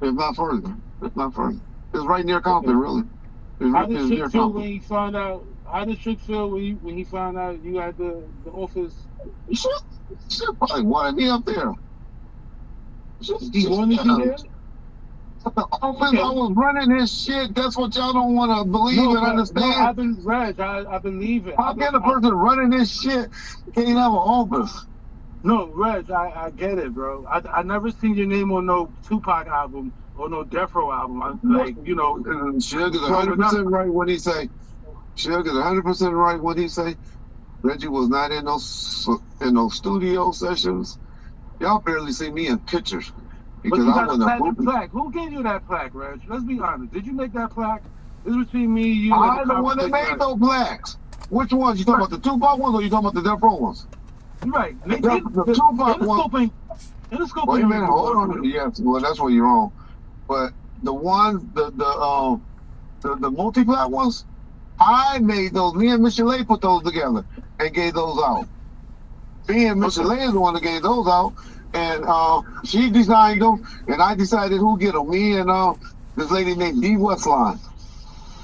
C: If not further. It's right near Compton, really.
B: How did Suge feel when he found out? How did Suge feel when he found out you had the office?
C: Shit probably wanted me up there.
B: He wanted you there?
C: The office, I was running his shit. That's what y'all don't want to believe and understand.
B: I believe it.
C: How can a person running this shit can't have an office?
B: No, Reg, I get it, bro. I never seen your name on no Tupac album or no Death Row album. I, like, you know,
C: Suge is
B: growing up.
C: 100% right when he say. Suge is 100% right when he say Reggie was not in those studio sessions. Y'all barely see me in pictures
B: But
C: because
B: you
C: I
B: got a
C: wasn't a
B: platinum
C: groupie.
B: plaque. Who gave you that plaque, Reg? Let's be honest. Did you make that plaque? This is between me, you, and the
C: I'm the one that
B: conversation.
C: made those plaques. Which ones? You talking about the Tupac ones or you talking about the Death Row ones?
B: You're right.
C: The Tupac one.
B: Interscope
C: Wait a
B: ain't
C: minute,
B: really
C: hold
B: one.
C: on. Yes, well that's where you're wrong. But the ones, the multi-plat ones, I made those. Me and Michelet put those together and gave those out. Me and Michelet is the one that gave those out, and she designed them, and I decided who get them. Me and this lady named D Westline.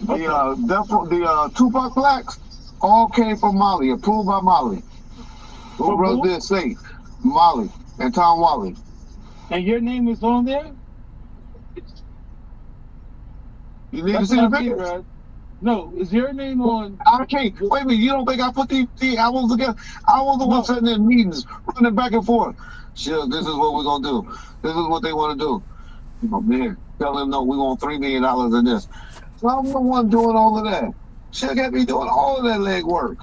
C: The Tupac plaques all came from Molly, approved by Molly, who
B: From
C: runs
B: who?
C: the estate. Molly and Tom Wally.
B: And your name is on there?
C: You need to
B: That's
C: see
B: what
C: the
B: I mean,
C: pictures.
B: Reg. No, is your name on?
C: I can't. Wait a minute. You don't think I put these albums together? I was the one
B: No.
C: sitting in meetings, running back and forth. Sure, this is what we're gonna do. This is what they want to do. Oh man, tell them no. We want $3 million in this. So I'm the one doing all of that. Should got me doing all of that leg work.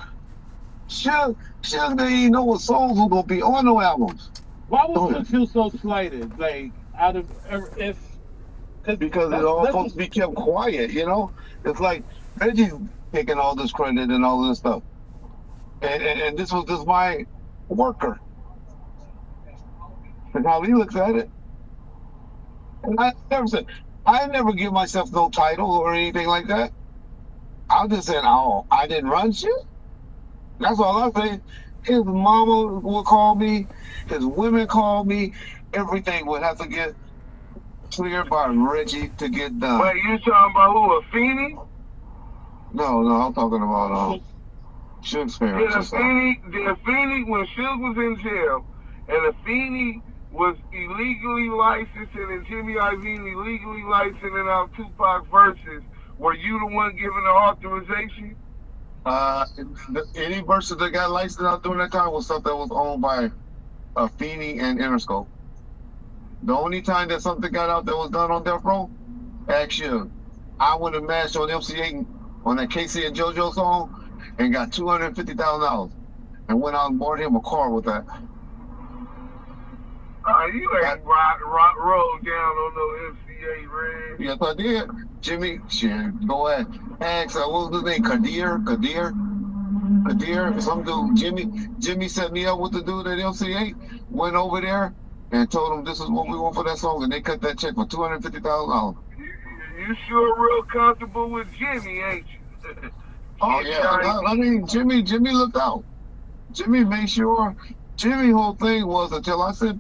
C: Should they even know what songs were gonna be on the albums?
B: Why would you feel so slighted? Like, out of if.
C: Because it's all supposed to be kept quiet, you know? It's like Reggie's taking all this credit and all this stuff. And this was just my worker. And how he looks at it. And I never give myself no title or anything like that. I just said, oh, I didn't run shit. That's all I say. His mama would call me, his women call me, everything would have to get cleared by Reggie to get done.
D: Wait, you talking about who? A Feeny?
C: No, I'm talking about Suge's parents.
D: The Feeny, when Suge was in jail, and the Feeny was illegally licensed, and then Jimmy Iovine illegally licensing out Tupac verses, were you the one giving the authorization?
C: Any verses that got licensed out during that time was stuff that was owned by Feeny and Interscope. The only time that something got out that was done on Death Row, action. I went and matched on MC8 on that Casey and JoJo song and got $250,000 and went out and bought him a car with that.
D: You ain't rolled down on no MC8, Red.
C: Yes, I did. Jimmy, shit, go ahead. Ask, what was his name? Kadir, some dude. Jimmy set me up with the dude at MC8, went over there and told him this is what we want for that song, and they cut that check for $250,000.
D: You sure real comfortable with Jimmy, ain't you?
C: Oh yeah, I mean Jimmy looked out. Jimmy made sure. Jimmy's whole thing was until I said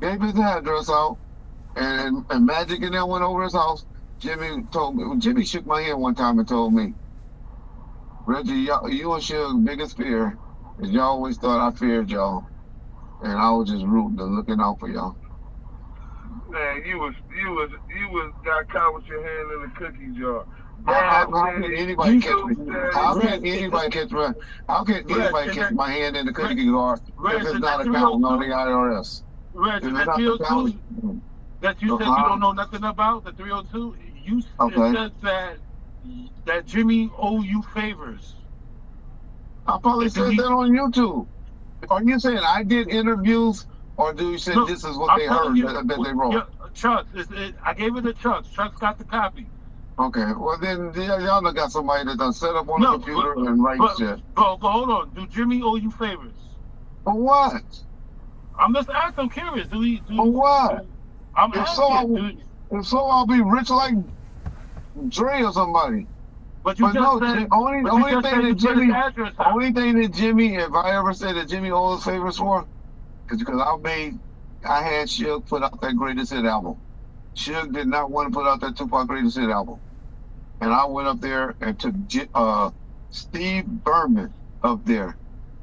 C: gave his address out, and Magic and them went over his house. Jimmy told me. Jimmy shook my hand one time and told me, Reggie, you and Suge's biggest fear is y'all always thought I feared y'all, and I was just rooting and looking out for y'all.
D: Man, you was got caught with your hand in the cookie jar.
C: How can anybody catch me? How can anybody catch my hand in the cookie jar if it's not accounting on the IRS?
B: Reg, that 302 that you said you don't know nothing about, the 302, you said that Jimmy owe you favors.
C: I probably said that on YouTube. Are you saying I did interviews, or do you say this is what they heard that they wrote?
B: Chuck, I gave it to Chuck. Chuck's got the copy.
C: Okay, well then y'all done got somebody that done set up on the computer and write shit.
B: But hold on, do Jimmy owe you favors?
C: For what?
B: I'm just asking. I'm curious.
C: For what?
B: I'm
C: if
B: asking.
C: So, I'll be rich like Dre or somebody.
B: But you just said
C: only thing that Jimmy, if I ever say that Jimmy owes favors for, is because I had Suge put out that Greatest Hit album. Suge did not want to put out that Tupac Greatest Hit album. And I went up there and took Steve Berman up there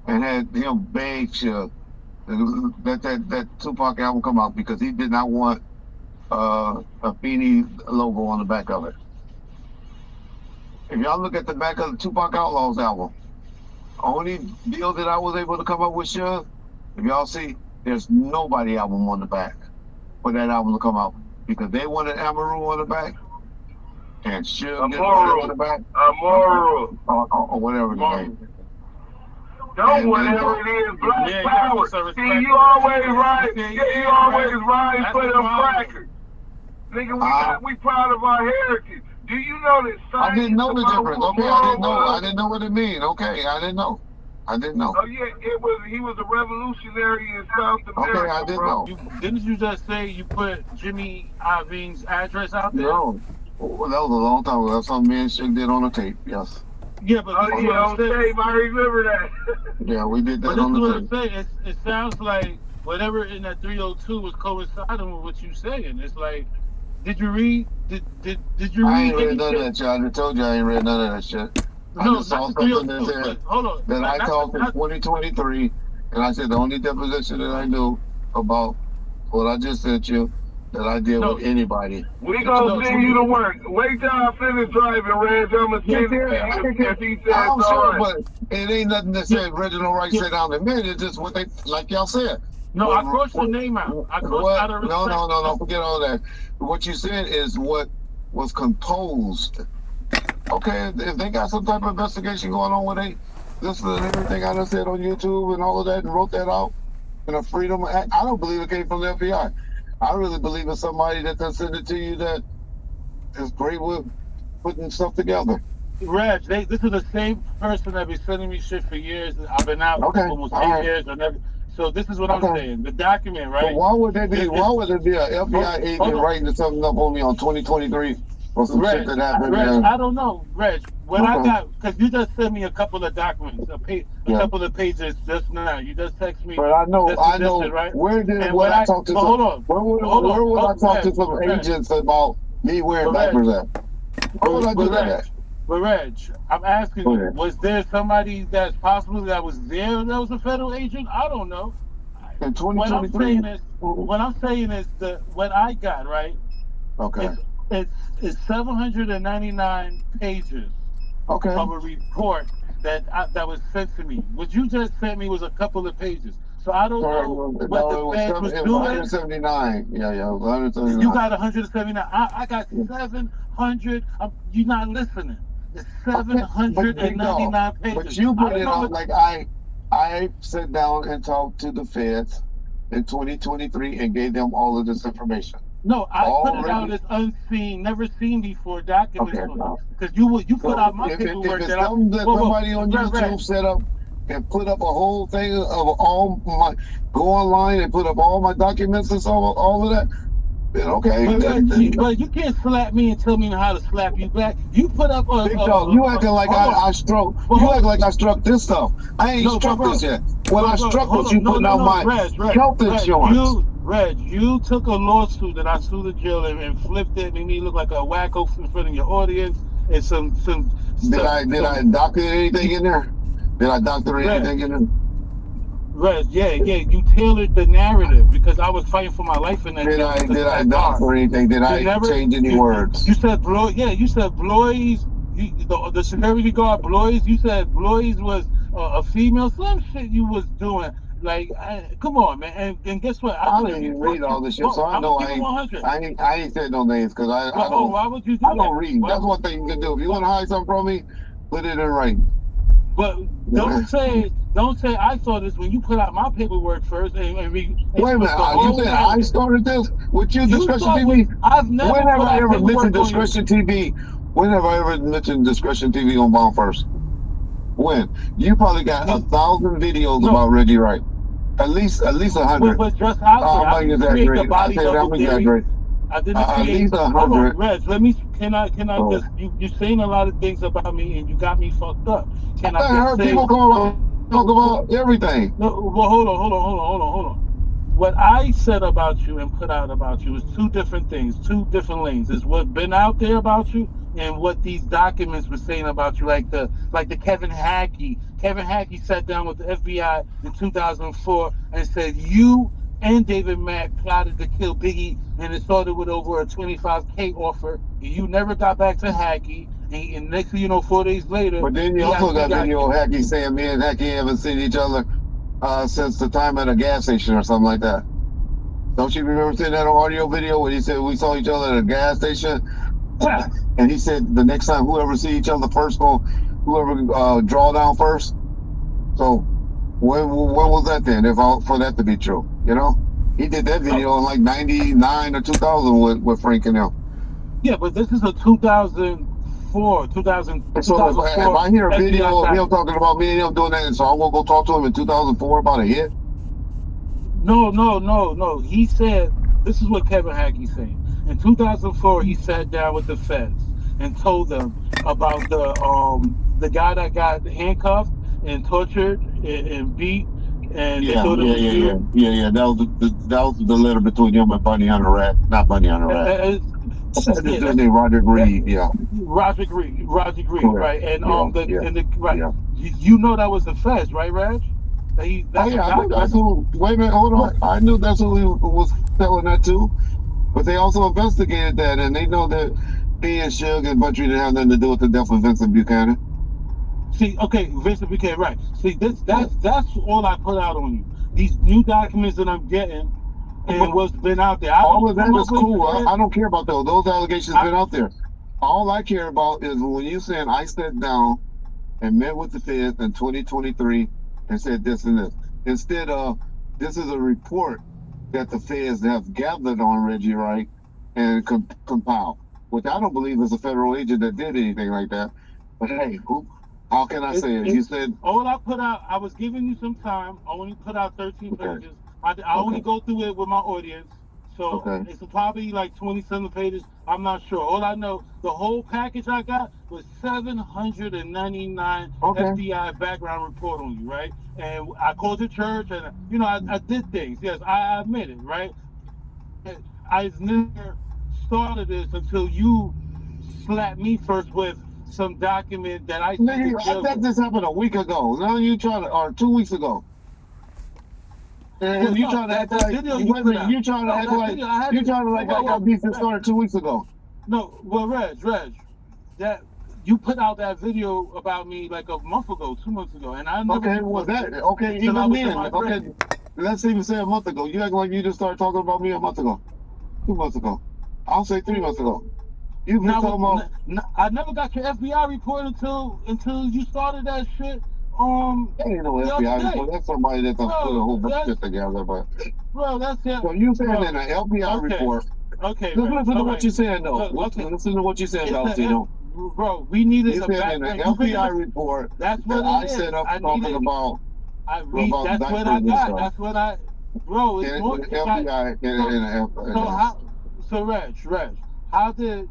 C: and had him beg Suge that Tupac album come out because he did not want a Feeny logo on the back of it. If y'all look at the back of the Tupac Outlaws album, only deal that I was able to come up with Suge If y'all see, there's nobody album on the back for that album to come out because they wanted Amaru on the back and Suge didn't want it on the back or whatever the name.
D: Don't whatever it is, Black Power. See, you always right. You always right for them crackers. Nigga, we proud of our heritage. Do you know that science?
C: I didn't know the difference. Okay, I didn't know what it mean. Okay, I didn't know.
D: Oh yeah, he was a revolutionary in South America.
C: Okay, I didn't know.
B: Didn't you just say you put Jimmy Iovine's address out there?
C: No. Well, that was a long time ago. That's something me and Suge did on the tape. Yes.
B: Yeah, but
D: on tape, I remember that.
C: Yeah, we did that
B: but
C: on the
B: tape. But it sounds like whatever in that 302 was coinciding with what you saying. It's like, did you read? Did you read?
C: I ain't read none of that shit. I just told you I ain't read none of that shit. I just saw something that said that I talked in 2023, and I said the only deposition that I knew about what I just said to you that I did with anybody.
D: We gonna send you to work. Wait till I finish driving, Reg. I'ma send it if he says
C: I'm
D: all
C: sure,
D: right.
C: but it ain't nothing that said Reginald Wright said down the minute. It's just what they, like y'all said.
B: No, I crossed your name out. I crossed out of respect.
C: No. Forget all that. What you said is what was composed. Okay, if they got some type of investigation going on where they listen to everything I done said on YouTube and all of that and wrote that out in a Freedom Act, I don't believe it came from the FBI. I really believe it's somebody that done sent it to you that is great with putting stuff together.
B: Reg, this is the same person that been sending me shit for years. I've been out for almost 8 years or never. So this is what I'm saying. The document, right?
C: But why would there be an FBI agent writing something up on me on 2023 or some shit that happened?
B: Reg, I don't know, Reg. What I got, because you just sent me a couple of documents, a couple of pages just now. You just text me.
C: But I know.
B: Right?
C: Where would I talk to some? Where would I talk to some agents about me wearing diapers at? Where would I do that at?
B: But Reg, I'm asking you, was there somebody that's possibly that was there that was a federal agent? I don't know.
C: In 2023?
B: What I'm saying is what I got, right?
C: Okay.
B: It's 799 pages of a report that was sent to me. What you just sent me was a couple of pages. So I don't know what the feds was doing.
C: 179. Yeah, 179.
B: You got 179. I got 700. You're not listening. It's 799 pages.
C: But you put it on like I sat down and talked to the feds in 2023 and gave them all of this information.
B: No, I put it out as unseen, never seen before documents. Because you put out my paperwork.
C: If it's something that somebody on YouTube set up and put up a whole thing of all my, go online and put up all my documents and all of that, then okay.
B: But you can't slap me and tell me how to slap you back. You put up a...
C: Big dog, you acting like I struck. You act like I struck this stuff. I ain't struck this yet. What I struck was you putting out my health insurance.
B: Reg, you took a lawsuit that I sued the jail and flipped it, made me look like a wacko in front of your audience, and some.
C: Did I doctor anything in there? Did I doctor anything in there?
B: Reg, yeah, you tailored the narrative because I was fighting for my life in that.
C: Did I doctor anything? Did I change any words?
B: You said Blois. Yeah, you said Blois. The security guard Blois. You said Blois was a female. Some shit you was doing. Like, come on, man, and guess what?
C: I didn't even read all this shit, so I know I ain't said no names because I don't.
B: Why would you do that?
C: I don't read. That's one thing you can do. If you want to hide something from me, put it in writing.
B: But don't say I saw this when you put out my paperwork first and
C: wait a minute, you said I started this with you, Discretion TV?
B: I've never.
C: When have I ever mentioned Discretion TV? When have I ever mentioned Discretion TV on Bomb First? When? You probably got 1,000 videos about Reggie Wright. At least 100.
B: But just out there,
C: I didn't exaggerate. I said I'm exaggerating.
B: I didn't
C: at least 100.
B: Reg, can I just you're saying a lot of things about me and you got me fucked up. Can I
C: heard people talk about everything.
B: No, well, hold on. What I said about you and put out about you is two different things, two different lanes. It's what's been out there about you and what these documents were saying about you, like the Kevin Hackey. Kevin Hackey sat down with the FBI in 2004 and said you and David Mack plotted to kill Biggie, and it started with over a $25K offer. And you never got back to Hackey, and next thing you know, 4 days later.
C: But then you also got video of Hackey saying me and Hackey haven't seen each other since the time at a gas station or something like that. Don't you remember seeing that audio video where he said we saw each other at a gas station, and he said the next time whoever see each other first, whoever draw down first. So when was that then? If all for that to be true, he did that video in like '99 or 2000 with Frank and them.
B: Yeah, but this is a 2004, 2000,
C: So if
B: 2004
C: I hear a video
B: FBI
C: of him
B: document.
C: talking about me and him doing that, so I'm gonna go talk to him in 2004 about a hit.
B: No. He said, this is what Kevin Hackey's saying. In 2004, he sat down with the feds and told them about the guy that got handcuffed and tortured and beat, and they
C: Yeah,
B: thought it
C: yeah,
B: was
C: yeah, yeah,
B: you.
C: yeah, yeah. That was the letter between him and Bunny Hunter Rat, not Bunny Hunter
B: Uh,
C: Rat.
B: uh,
C: This
B: yeah,
C: dude named Roger
B: that,
C: Reed. Yeah,
B: Roger Green,
C: correct.
B: right? And
C: Yeah, yeah,
B: right.
C: yeah.
B: You know that was the feds, right, Reg?
C: Oh
B: That's a
C: yeah, I knew that's
B: document.
C: who. Wait a minute, hold on.
B: Right.
C: I knew that's who he was telling that to, but they also investigated that, and they know that me and Suge and Buntry didn't have nothing to do with the death of Vincent Buchanan.
B: See, okay, Vincent became right. See,
C: Yeah.
B: that's all I put out on you. These new documents that I'm getting
C: But
B: and what's been out there. I
C: all
B: don't
C: of that
B: come
C: is
B: up with
C: cool.
B: shit.
C: I don't care about those. Those allegations
B: I,
C: been out there. All I care about is when you saying I sat down and met with the feds in 2023 and said this and this. Instead of this is a report that the feds have gathered on Reggie Wright and compiled, which I don't believe is a federal agent that did anything like that. But hey, how can I say it?
B: it
C: You said
B: all I put out. I was giving you some time. I only put out 13
C: okay,
B: pages. I only
C: okay,
B: go through it with my audience, so
C: okay,
B: it's probably like 27 pages. I'm not sure. All I know, the whole package I got was 799
C: okay.
B: FBI background report on you, right? And I called the church, and I did things. Yes, I admit it, right? I've never started this until you slapped me first with some document that I sent to
C: Nigga, I
B: jail.
C: thought this happened a week ago. Now you trying to, or 2 weeks ago.
B: Yeah,
C: And you
B: no,
C: trying to act
B: that
C: like
B: video you
C: wait a
B: put
C: minute,
B: out.
C: you trying to
B: No,
C: act
B: that
C: like
B: video I had
C: you
B: to.
C: trying to like I got
B: Whoa,
C: beef that
B: Reg.
C: started 2 weeks ago.
B: No, well, Reg, that you put out that video about me like a month ago, 2 months ago, and I never
C: Okay, well that
B: reported it
C: okay,
B: until I
C: even
B: was in
C: then,
B: my
C: okay,
B: grave.
C: let's even say a month ago. You act like you just started talking about me a month ago, 2 months ago. I'll say 3 months ago. You've been
B: Now,
C: talking about
B: I never got your FBI report until you started that shit
C: that ain't no
B: the other
C: FBI
B: day,
C: report. That's somebody that done put a
B: bro.
C: whole bunch of
B: That's
C: shit together. But
B: that's it,
C: so you saying in
B: bro.
C: an FBI
B: Okay,
C: report.
B: okay,
C: Just
B: Reg.
C: listen to
B: All
C: what
B: right,
C: you're saying though.
B: look, okay.
C: Listen to what you're saying,
B: It's
C: Valentino.
B: bro. We needed
C: You
B: a
C: said in an
B: background. You bring it
C: FBI
B: up.
C: report
B: That's
C: that
B: what it
C: I
B: is.
C: set up
B: I
C: talking
B: needed.
C: about
B: That's what I
C: diapers and
B: got.
C: stuff.
B: That's what I. Bro, it's
C: And
B: more.
C: the
B: It got
C: FBI
B: so so
C: and
B: how so Reg, how did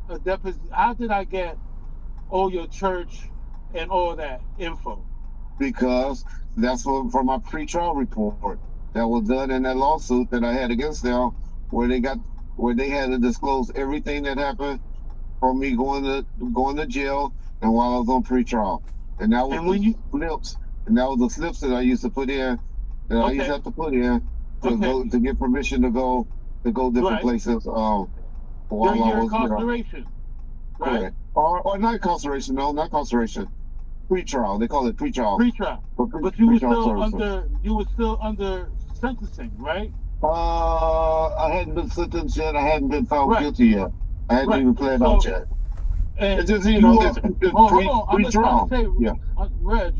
B: a deposit? How did I get all your church and all that info?
C: because that's from my pretrial report that was done in that lawsuit that I had against them, where they had to disclose everything that happened from me going to jail and while I was on pretrial, and that was
B: And
C: the
B: when you
C: slips, that I used to put in, that I used to
B: okay,
C: have to put in to
B: okay,
C: go to get permission to go different
B: right
C: places. While
B: during
C: I
B: your
C: was,
B: incarceration, right?
C: correct. Or not incarceration, no, not incarceration. Pretrial. They call it pretrial.
B: Pre-trial,
C: For
B: but you were
C: pretrial
B: still
C: services.
B: under sentencing, right?
C: I hadn't been sentenced yet. I hadn't been found
B: Right,
C: guilty yet. I hadn't
B: right.
C: even pled out
B: So
C: yet. It's
B: and
C: just
B: you
C: it's
B: are. Hold on. I'm just trying to
C: pretrial.
B: say,
C: Yeah.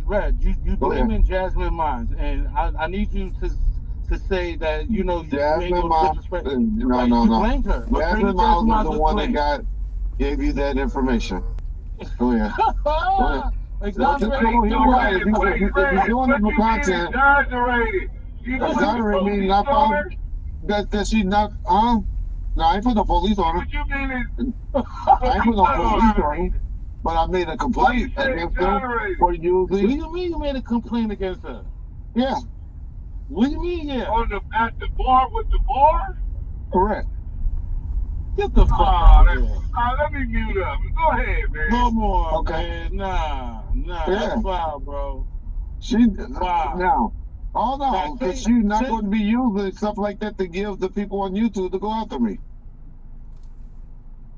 B: Reg, you
C: Go ahead.
B: blaming Jasmine Mines, and I need you to say that you ain't
C: Jasmine
B: gonna
C: Miles.
B: disrespect.
C: No,
B: Right,
C: no,
B: you
C: no.
B: blamed her. But bring
C: Jasmine
B: Jasmine
C: Miles is
B: Mines
C: the
B: was
C: one that
B: blamed.
C: gave you that information. Go ahead. Go ahead. No, just come
B: Exonerated.
C: on. Hear me out.
D: Exonerated.
C: If you're doing it
D: What
C: for
D: you mean
C: content,
D: exonerated? You put the
C: exonerate means
D: police
C: not
D: on
C: found
D: her?
C: that she not. No, I ain't put no police on her.
D: What you mean is
C: I ain't put no police on her.
D: exonerated?
C: But I made a
D: Why you
C: complaint
D: say
C: against her
D: exonerated?
C: for
B: What do
C: using.
B: you mean you made a complaint against her?
C: Yeah,
B: What do you mean, yeah?
D: At the bar with the bar?
C: correct.
B: Get the fuck
D: Oh,
B: out of here.
D: let me mute up. Go ahead, man.
B: Come on,
C: Okay.
B: man. Nah,
C: Yeah.
B: that's foul, bro.
C: She
B: Wow.
C: now. Oh no,
B: Now,
C: because
B: say-
C: she's not
B: say-
C: going to be using stuff like that to give the people on YouTube to go after me.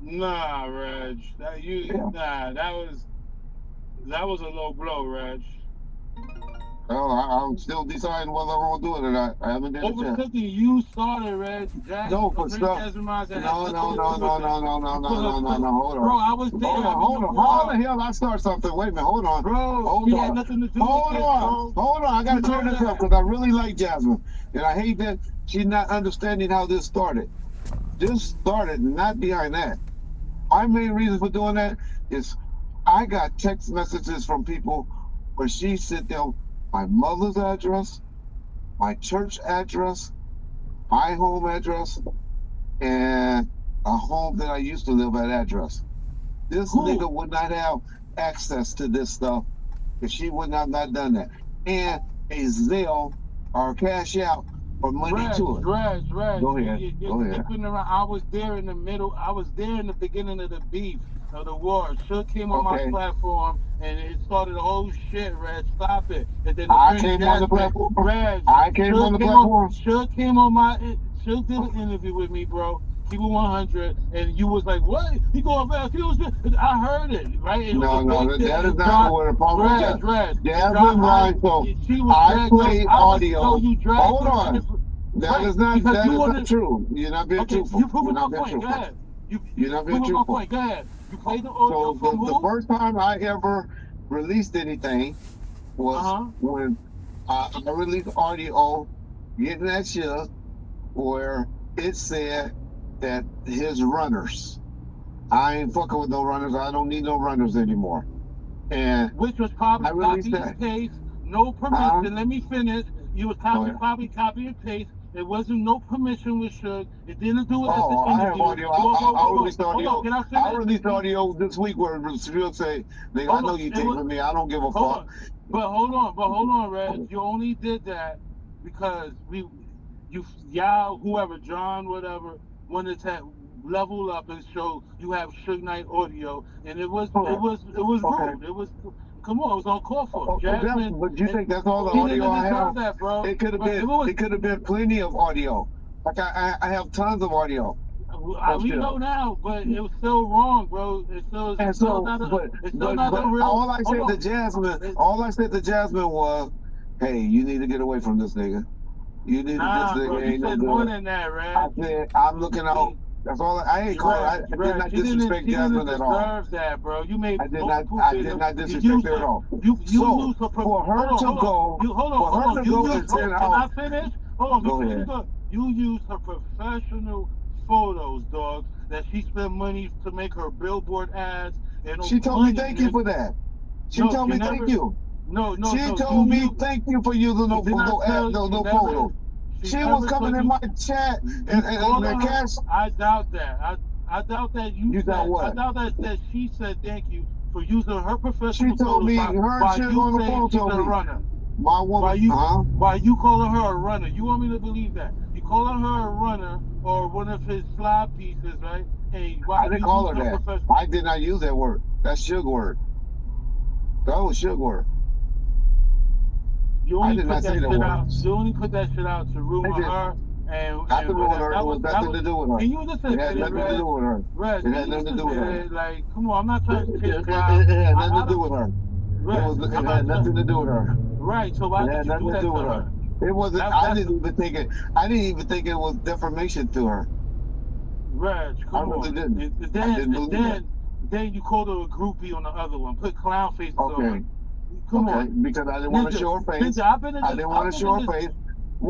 B: Nah, Reg.
C: Yeah.
B: That was a low blow, Reg.
C: Oh, I'm still deciding whether I'm gonna do it or not. I haven't done it
B: Over
C: yet.
B: cooking, you started, Red.
C: No, for
B: Prince
C: stuff.
B: Jasmine Mines that had
C: No,
B: nothing
C: no,
B: to
C: no,
B: do with
C: no,
B: it.
C: no, no, no,
B: You
C: no,
B: put her
C: no, no,
B: foot.
C: no. Hold
B: Bro,
C: on.
B: I was there.
C: Hold
B: I
C: on,
B: mean,
C: hold
B: you
C: on. How the
B: was.
C: hell I start something? Wait a minute, hold on.
B: Bro,
C: Hold
B: she had
C: on.
B: nothing to do with
C: Hold
B: it,
C: on.
B: bro.
C: Hold on. I
B: You
C: gotta turn
B: know
C: this up
B: that.
C: because I really like Jasmine. And I hate that she's not understanding how this started. This started not behind that. My main reason for doing that is I got text messages from people where she sent them my mother's address, my church address, my home address, and a home that I used to live at address. This nigga
B: Who?
C: would not have access to this stuff if she would not done that. And a Zelle or cash out for money to it.
B: Reg.
C: Go ahead.
B: You're
C: Go ahead.
B: skipping around. I was there in the middle. I was there in the beginning of the beef, of the war. Shook came on my
C: Okay.
B: platform and it started the whole shit, Reg. Stop it. And then the
C: I
B: Prince
C: came on the
B: Jasmine,
C: platform.
B: Reg.
C: I came on the platform.
B: Shook came on my. Shook did an interview with me, bro. Keep it 100, and you was like, "What? He going back? He was." I heard it, right? It was a
C: No, no,
B: fake
C: that is
B: thing.
C: not what a problem with
B: Reg,
C: that.
B: Reg. And
C: Jasmine Ryan, so
B: she was
C: I
B: dragged up.
C: played
B: I was so
C: audio.
B: you dragged
C: Hold
B: her
C: on.
B: ass.
C: That
B: Right,
C: is not
B: because you
C: not
B: wasn't.
C: true. You're not being
B: Okay,
C: truthful.
B: you
C: You're
B: proving my
C: not being
B: point. Go
C: truthful.
B: ahead.
C: You're not
B: You
C: being
B: proving my
C: truthful.
B: point. Go ahead. You played the audio
C: So
B: from
C: the
B: who?
C: first time I ever released anything
B: Uh
C: was
B: huh.
C: when I released audio getting that shit where it said that his runners. I ain't fucking with no runners. I don't need no runners anymore. And
B: Which was
C: I
B: probably
C: released
B: copy
C: that.
B: and paste, no
C: Huh?
B: permission. Let me finish. You was
C: Oh, yeah.
B: copy and paste. There wasn't no permission with Suge. It didn't do it at the
C: Oh, I have
B: interview.
C: audio.
B: Whoa.
C: I released
B: Hold on.
C: audio.
B: Can I
C: I
B: finish?
C: released audio this week where Real say, nigga, I
B: Hold
C: know
B: on.
C: you
B: It was.
C: taping me. I don't give a
B: Hold
C: fuck.
B: on. But hold on, Reg. You only did that because y'all, whoever, John, whatever, wanted to level up and show you have Suge Knight audio, and
C: Okay.
B: it was
C: Okay.
B: rude. It was, come on, it was on call for Jasmine.
C: But you
B: And
C: think that's all the
B: he
C: audio
B: didn't
C: I have?
B: deserve that, bro.
C: It could have
B: But
C: been.
B: it was.
C: It could have been plenty of audio. Like I have tons of audio.
B: We know now, but it was still wrong, bro.
C: And
B: It's still
C: so,
B: not a.
C: but
B: It's still
C: but
B: not
C: but
B: a real.
C: all I
B: Hold
C: said to
B: on.
C: Jasmine,
B: It,
C: was, hey, you need to get away from this nigga. You need to. This
B: nah, bro.
C: nigga
B: You
C: ain't no
B: said more
C: good.
B: than that,
C: I
B: Reg.
C: said I'm looking out. That's all. I ain't calling. I did not disrespect
B: She didn't
C: Jasmine at all.
B: deserve that, bro. You made
C: I did not.
B: multiple
C: I did
B: videos.
C: not
B: You
C: disrespect
B: used
C: her at
B: her.
C: all.
B: You
C: So
B: used her.
C: for her to
B: Hold on.
C: go,
B: You
C: for her to
B: You
C: go
B: used.
C: and send
B: Can
C: out.
B: I finish? Hold on.
C: Go
B: Before you
C: ahead.
B: go, you used her professional photos, dog. That she spent money to make her billboard ads and
C: She told me
B: money.
C: thank you for that. She
B: No,
C: told
B: she
C: me thank
B: never.
C: you. She
B: No.
C: told me thank you for using
B: She did not tell.
C: no photo.
B: She
C: She was
B: never
C: coming
B: told
C: in
B: you.
C: my chat
B: You
C: and
B: called
C: the
B: on her.
C: cash.
B: I doubt that. I doubt that you
C: You got
B: said. I
C: what?
B: doubt that she said thank you for using her
C: She
B: professional
C: told
B: photos
C: me her
B: while
C: shit
B: you
C: on the
B: saying
C: phone
B: she's
C: told
B: a
C: me
B: runner.
C: my woman, huh?
B: While you calling her a runner. You want me to believe that? You calling her a runner or one of his slide pieces, right? And while
C: I didn't
B: you
C: call
B: use
C: her
B: her
C: that.
B: professional.
C: I did not use that word. That's sugar word. That was sugar word.
B: You
C: I
B: only
C: did
B: put
C: not say
B: that
C: the
B: shit out.
C: words.
B: You only put that shit out to
C: I
B: rumor
C: did
B: her
C: not to
B: and
C: ruin her. It
B: that
C: was
B: that
C: nothing
B: was.
C: to do with her.
B: Can you
C: It
B: listen to
C: had
B: this,
C: nothing to
B: Red?
C: do with her.
B: Red,
C: It
B: can
C: had
B: you
C: nothing to
B: listen
C: do
B: to
C: with her.
B: it? Like, come on, I'm not trying to kick clout.
C: It had
B: I
C: nothing to do
B: don't.
C: with her.
B: Red, I'm
C: It
B: not
C: had nothing to
B: trying.
C: do with her.
B: Right. So
C: It
B: why
C: had
B: did you
C: nothing
B: do
C: to
B: that
C: do
B: to
C: with her.
B: her?
C: It wasn't.
B: That's
C: I didn't even think it was defamation to her.
B: Reg.
C: I
B: Come
C: really
B: on.
C: didn't.
B: And
C: I didn't believe that.
B: then you called her a groupie on the other one. Put clown faces
C: Okay.
B: on. Come
C: Okay.
B: on,
C: Because I didn't want to show her face.
B: Ninja. I've been in
C: I
B: this.
C: didn't
B: I've
C: want to
B: been
C: show
B: in
C: her
B: this.
C: face.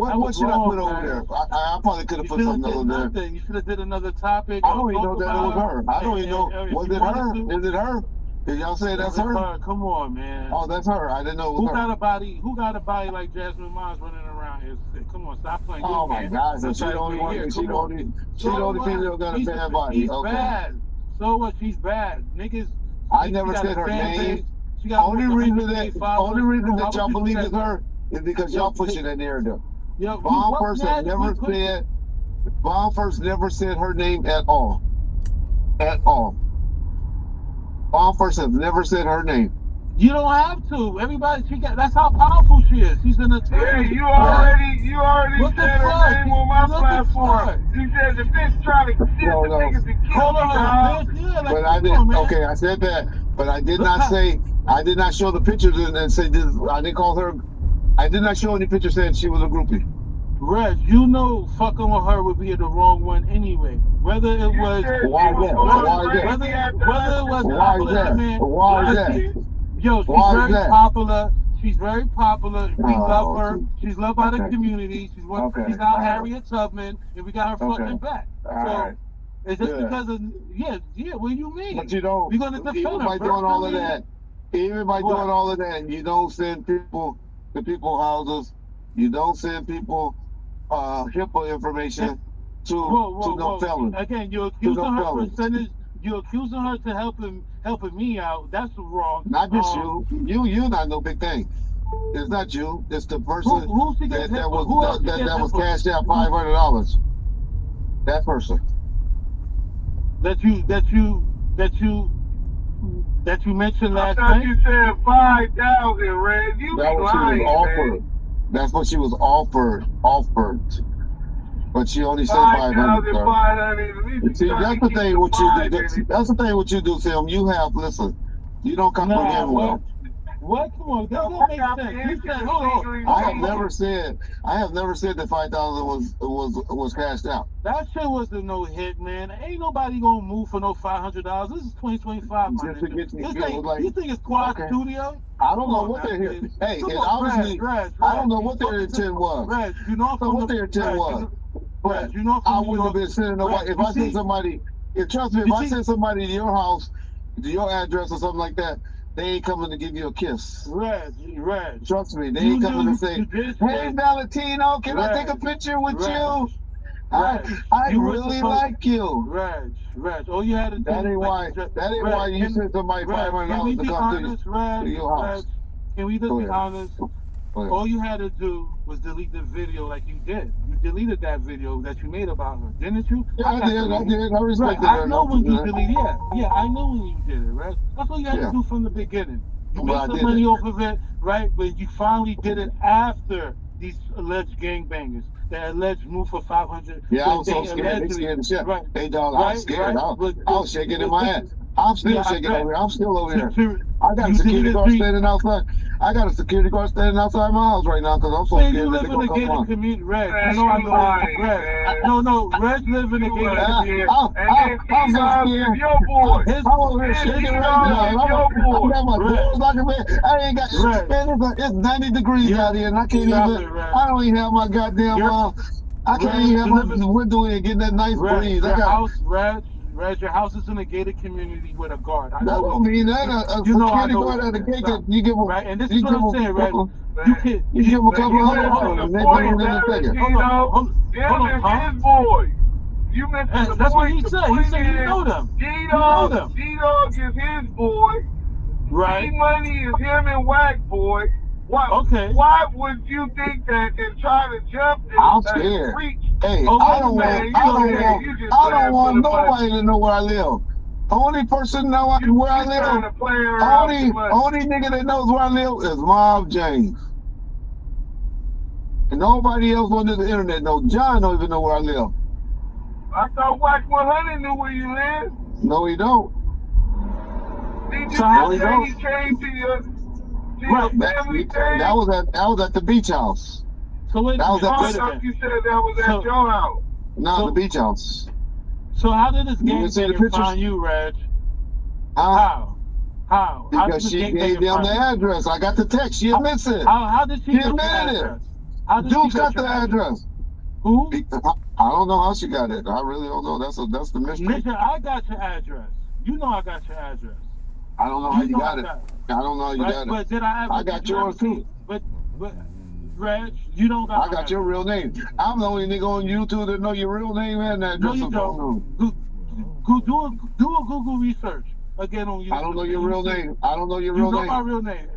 B: That
C: What
B: was
C: should I
B: wrong,
C: put over
B: Reg.
C: there? I probably could have
B: You
C: put
B: should have
C: something
B: did
C: over there.
B: nothing. You should have did another topic
C: I
B: or
C: don't even
B: talk
C: know that it was
B: about her.
C: her. I don't even know.
B: If
C: Was
B: you
C: it
B: wanted
C: her?
B: to.
C: Is it her? Did y'all say
B: If
C: that's
B: it's
C: her?
B: her, come on, man.
C: Oh, that's her. I didn't know it was
B: Who
C: her.
B: got a body? Who got a body like Jasmine Mines running around here? Come on, stop playing. You
C: Oh my
B: here?
C: God! So
B: That's
C: she
B: right.
C: the only
B: You're
C: one.
B: here. Come on.
C: She the
B: So
C: only
B: what?
C: female got a bad body.
B: She's
C: Okay.
B: bad. So what? She's bad. Niggas.
C: I
B: She
C: never
B: got a
C: said her
B: fan
C: name.
B: base. She got almost 100K
C: Only
B: followers. Come
C: reason
B: on, why
C: that
B: would
C: y'all
B: you do
C: believe
B: that
C: is
B: to her?
C: her is because
B: Yo,
C: y'all pushing that narrative.
B: yo, we
C: Bomb
B: what
C: first have
B: man?
C: never said. Bomb first never said her name at all. At all. Bomb first have never said her name.
B: You don't have to. Everybody, that's how powerful she is. She's an
D: Yeah,
B: attorney.
D: you already
B: What the
D: said her
B: fuck?
D: name on my
B: What the
D: platform.
B: fuck?
D: You said the bitch trying to send
C: No,
D: the
C: no.
D: niggas to kill
B: Call
D: me,
B: her a
D: dog.
B: bitch. Yeah, like
C: But I
B: come
C: did.
B: on, man.
C: Okay, I said that. But I did
B: Look
C: not
B: how
C: say. I did not show the pictures and say this. I didn't call her I did not show any picture saying she was a groupie.
B: Reg, you know fucking with her would be the wrong one anyway. Whether it was
C: Why is that? Why is that?
B: whether it was
C: Why is that?
B: man,
C: Why is that?
B: yo, she's
C: Why is
B: very
C: that?
B: popular. She's very popular. We love
C: Oh,
B: her.
C: okay.
B: She's loved by the
C: Okay.
B: community. She's one.
C: Okay.
B: She's our Harriet Tubman, and we got her
C: Okay.
B: fucking back.
C: All
B: So
C: right.
B: it's just
C: Yeah.
B: because of yeah. What do you mean?
C: But you don't,
B: We're gonna defend
C: even
B: her
C: by doing all of
B: personally.
C: that, even by
B: What?
C: doing all of that, you don't send people to people houses. You don't send people HIPAA information to no felon.
B: Again, you're
C: To
B: accusing
C: no
B: her
C: felons.
B: percentage. You're accusing her to helping me out. That's wrong.
C: Not just you. You not no big thing. It's not you. It's the person
B: Who she gets
C: that
B: hit for?
C: was
B: Who else she
C: that
B: gets hit
C: was
B: for?
C: cashed out $500. That person.
B: That you mentioned
D: I
B: last
D: thought
B: night.
D: you said 5,000, Red. You
C: That
D: be
C: was she
D: lying,
C: was offered.
D: man.
C: That's what she was offered. But she only said 500.
D: 5,500.
C: See, that's the thing. What you do? That's the thing. What you do, Tim. You have listen. You don't comprehend well.
B: What? Come on, that don't make sense. You said, hold on.
C: I have never said that 5,000 was cashed out.
B: That shit was a no hit, man. Ain't nobody gonna move for no $500. This is 2025, my
C: Just to
B: nigga.
C: get me
B: This
C: feel
B: ain't,
C: like-
B: you think it's Quad
C: Okay.
B: Studio?
C: I don't know
B: Come
C: what
B: on,
C: they're here.
B: man.
C: Hey,
B: Come
C: and
B: on,
C: obviously,
B: Reg,
C: I don't know what their intent was.
B: Reg, you know
C: I don't know what their intent was.
B: Reg, you know
C: I
B: from New
C: wouldn't have
B: York.
C: been sending
B: Reg,
C: nobody. If
B: you
C: I send
B: see-
C: somebody, trust me, if
B: You
C: I
B: see-
C: send somebody to your house, to your address or something like that, they ain't coming to give you a kiss.
B: Reg.
C: Trust me, they
B: You
C: ain't coming
B: knew
C: to say,
B: you did
C: "Hey,
B: say-
C: Valentino, can I
B: Reg,
C: take a picture with
B: Reg,
C: you?
B: Reg,
C: I
B: you were
C: really
B: supposed-
C: like you."
B: Reg, all you had to do.
C: That ain't why. That ain't why you sent somebody $500 to come to your house.
B: Can we just
C: Go
B: be
C: ahead.
B: honest?
C: Go ahead.
B: All you had to do was delete the video like you did. You deleted that video that you made about her, didn't you?
C: Yeah, I did. I respect
B: Right,
C: that.
B: I know when you deleted. Yeah, I know when you did it. Right, that's what you had
C: Yeah.
B: to do from the beginning. You
C: Well, I
B: made some
C: did
B: money
C: it.
B: off of it, right? But you finally did it after these alleged gangbangers that alleged moved for 500.
C: Yeah, I was so scared. They scared the shit.
B: Right.
C: Hey, dog, I was scared. I was shaking in my ass. I'm still shaking over here. I'm still over here. I got a security guard standing outside. I got a security guard standing outside my house right now because I'm so
B: Man,
C: scared
B: you
C: that
B: live
C: they're
B: in a
C: going to come
B: gated
C: on.
B: community, Reg.
D: Man,
B: You know I
D: you
B: know
D: lying,
B: Reg.
D: man.
B: No, Reg live in a gated community.
C: I'm so scared.
D: Your boy.
B: His,
C: I'm over here shaking right now. I got my doors locked, man. I ain't got.
B: Right.
C: Man, it's 90 degrees out here, and I can't
B: Stop
C: even.
B: it, Reg.
C: I don't even have my goddamn. I can't even have my window in and get that nice breeze.
B: Your house, Reg, your house is in a gated community with a guard. I
C: That
B: know
C: don't mean that. A security guard at the gate, you give them.
B: right, and this
C: You
B: is what
C: give
B: I'm
C: them.
B: saying, Reg.
C: You give them a couple $100 and they bring them in a second.
B: Hold on,
D: His boy. You mentioned the
B: That's what
D: boy.
B: he said. He said you know them.
D: D-Dog is his boy.
B: Right.
D: D-Money is him and Whack Boy. Why would you think that and try to jump and
C: I'm scared.
D: reach?
C: Hey,
B: Oh,
C: I don't
B: man,
C: want nobody to know where I live. Only person know where I live. Only nigga that knows where I live is Mob James. And nobody else on this internet knows. John don't even know where I live.
D: I thought Whack 100 knew where you live.
C: No, he don't.
D: Did you
B: So how
D: just
C: he
D: say
C: don't?
D: he came to your family thing?
C: That was at the beach house.
B: So wait
C: That was
B: a
C: at
D: I
B: minute.
D: thought you said that was at your house.
C: No, the beach house.
B: So how did this
C: You didn't see the
B: gangbanger
C: pictures?
B: find you, Reg?
C: Huh?
B: How? How did
C: Because
B: this
C: she
B: gangbanger
C: gave them
B: find
C: the
B: you?
C: address. I got the text. She admits it.
B: How did she
C: She
B: get your
C: admitted it.
B: address? How did
C: Duse
B: she get
C: got
B: your
C: the address.
B: Who?
C: I don't know how she got it. I really don't know. That's the mystery.
B: Nigga, I got your address. You know I got your address.
C: I don't know how you
B: know
C: got
B: I
C: it.
B: got
C: I don't know how you
B: Right?
C: got it.
B: But did I ever?
C: I got
B: did you
C: yours
B: ever see-
C: too.
B: But Reg, you don't got.
C: I got your real name. I'm the only nigga on YouTube that know your real name and
B: No,
C: address.
B: you don't. Do a Google research again on YouTube.
C: I don't know your real name. I don't know your
B: You
C: real
B: know
C: name.
B: my real name.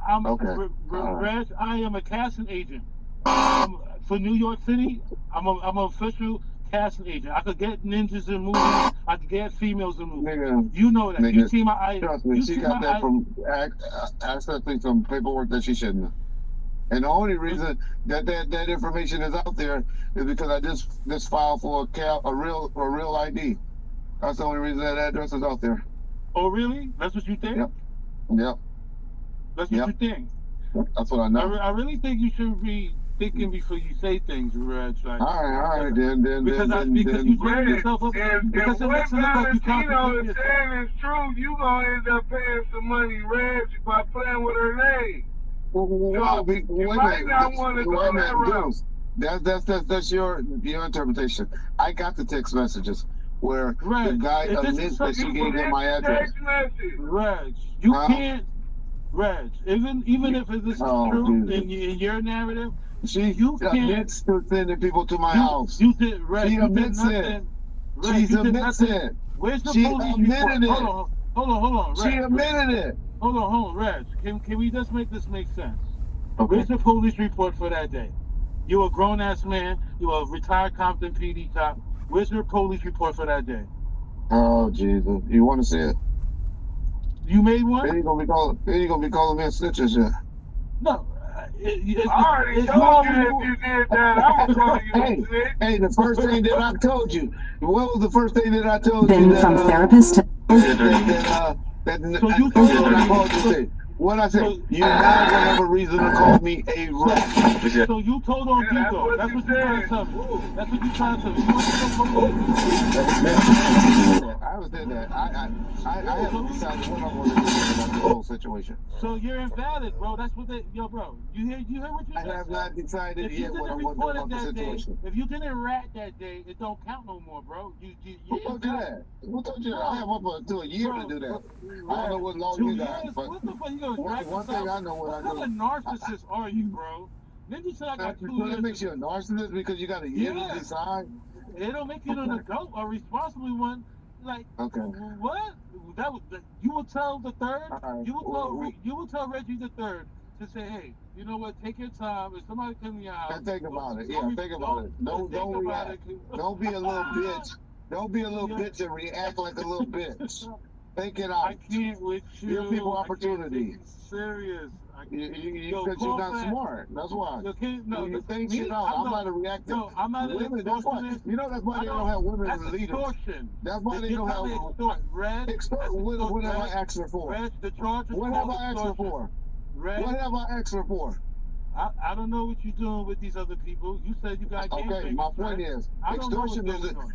B: I'm
C: Okay.
B: Reg. I am a casting agent for New York City. I'm an official casting agent. I could get ninjas in movies. I could get females in movies.
C: Nigga,
B: You know that. You
C: nigga,
B: see my
C: trust me, she got that from accessing some paperwork that she shouldn't have. And the only reason that information is out there is because I just filed for a real ID. That's the only reason that address is out there.
B: Oh really? That's what you think?
C: Yep.
B: That's what you think.
C: That's what I know.
B: I really think you should be thinking before you say things, Reg. Like,
C: All right,
B: because
C: then,
B: because you setting
D: Reg,
B: yourself up
D: if
B: because it
D: what
B: makes it look like you
D: Valentino
B: contradicting
D: is
B: yourself.
D: saying is true, you gonna end up paying some money, Reg, by playing with her name.
C: Wow,
D: So you
C: wait a
D: might not
C: minute,
D: want to
C: wait a
D: go that
C: minute,
D: route.
C: Deuce. That's your interpretation. I got the text messages where the
B: Reg,
C: guy
B: if this is
C: admits that
B: something,
C: she
D: You
C: gave him
D: sent
C: my
D: the
C: address.
D: text message.
B: Reg, you
C: Huh?
B: can't. Reg, even if this is
C: Oh,
B: true
C: Jesus.
B: in your narrative,
C: She
B: you can't.
C: admits to sending people to my
B: You
C: house.
B: you did, Reg.
C: She
B: You did
C: admits it.
B: nothing.
C: She
B: Reg, you did
C: admits
B: nothing.
C: it.
B: Where's the
C: She
B: police report?
C: admitted it.
B: Hold on,
C: She
B: Reg.
C: admitted it.
B: Hold on, Reg. Can we just make this make sense?
C: Okay.
B: Where's the police report for that day? You a grown ass man. You a retired Compton PD cop. Where's your police report for that day?
C: Oh, Jesus. You want to see it?
B: You made
C: Then
B: one?
C: you gonna be calling. Then you gonna be calling me a snitch and shit.
B: No.
D: I already
B: You
D: told you
B: already.
D: if you did that, I would call you a
C: Hey,
D: snitch.
C: hey, the first thing that I told you. What was the first thing that I told you
E: Been
C: that
E: from therapist to
B: So you
C: that
B: told
C: I
B: him.
C: called you say? What I said?
B: So
C: You now gonna have a reason to call me a rat.
B: so you told on
D: Yeah, that's
B: Gigo.
D: what
B: That's
D: you
B: what you trying to
D: said.
B: tell me. That's what you trying to tell me. You want to know
C: I haven't said that. I
B: police?
C: haven't decided what I'm gonna do about this whole situation.
B: So you're invalid, bro. That's what they, yo, bro. You hear what you
C: I
B: just
C: have
B: said?
C: not decided
B: If you
C: yet what
B: didn't
C: I'm gonna do
B: report it
C: about the
B: that day,
C: situation.
B: if you didn't rat that day, it don't count no more, bro.
C: Who
B: You're
C: told you
B: invalid,
C: that? Who told you that? I have up until a year to do that. I don't know what law
B: 2
C: you got,
B: years?
C: but
B: What the fuck? You gonna drag
C: one thing
B: yourself?
C: I know what
B: What
C: I
B: kind of
C: do.
B: narcissist are you, bro? Nigga said I got 2
C: So that
B: years.
C: makes you a narcissist because you got a year to
B: Yeah,
C: decide.
B: it don't make you an
C: Okay.
B: adult or responsible one. Like
C: Okay.
B: what? You will tell the third.
C: All right.
B: You will tell Reggie the third to say, hey, you know what? Take your time. If somebody come in your house,
C: And think about it.
B: don't
C: Yeah, think about it. Don't
B: think about
C: react.
B: it.
C: Don't be a little bitch. Don't be a little
B: Yeah.
C: bitch and react like a little bitch. Think it
B: I
C: out.
B: can't with
C: Give people
B: you. I can't take
C: opportunity.
B: you serious. Yo,
C: Because you're
B: call
C: not
B: back.
C: smart. That's why.
B: Yo, can't, no,
C: When you think
B: me,
C: shit out,
B: I'm
C: I'm
B: not.
C: not a reactive.
B: No, I'm not an
C: Women, that's why.
B: extortionist.
C: You know that's why
B: I
C: they don't
B: don't.
C: have women
B: That's
C: as leaders.
B: extortion.
C: That's why they
B: You're
C: don't
B: trying to
C: have
B: extort. Red.
C: extort.
B: That's
C: What have I
B: Red.
C: asked her for?
B: Red. The charge is
C: What have
B: called
C: I asked her
B: extortion.
C: for?
B: Red.
C: What have I asked her for?
B: I don't know what you're doing with these other people. You said you got game
C: Okay,
B: fingers,
C: my
B: right?
C: point is,
B: I don't know what's
C: extortion is
B: going on.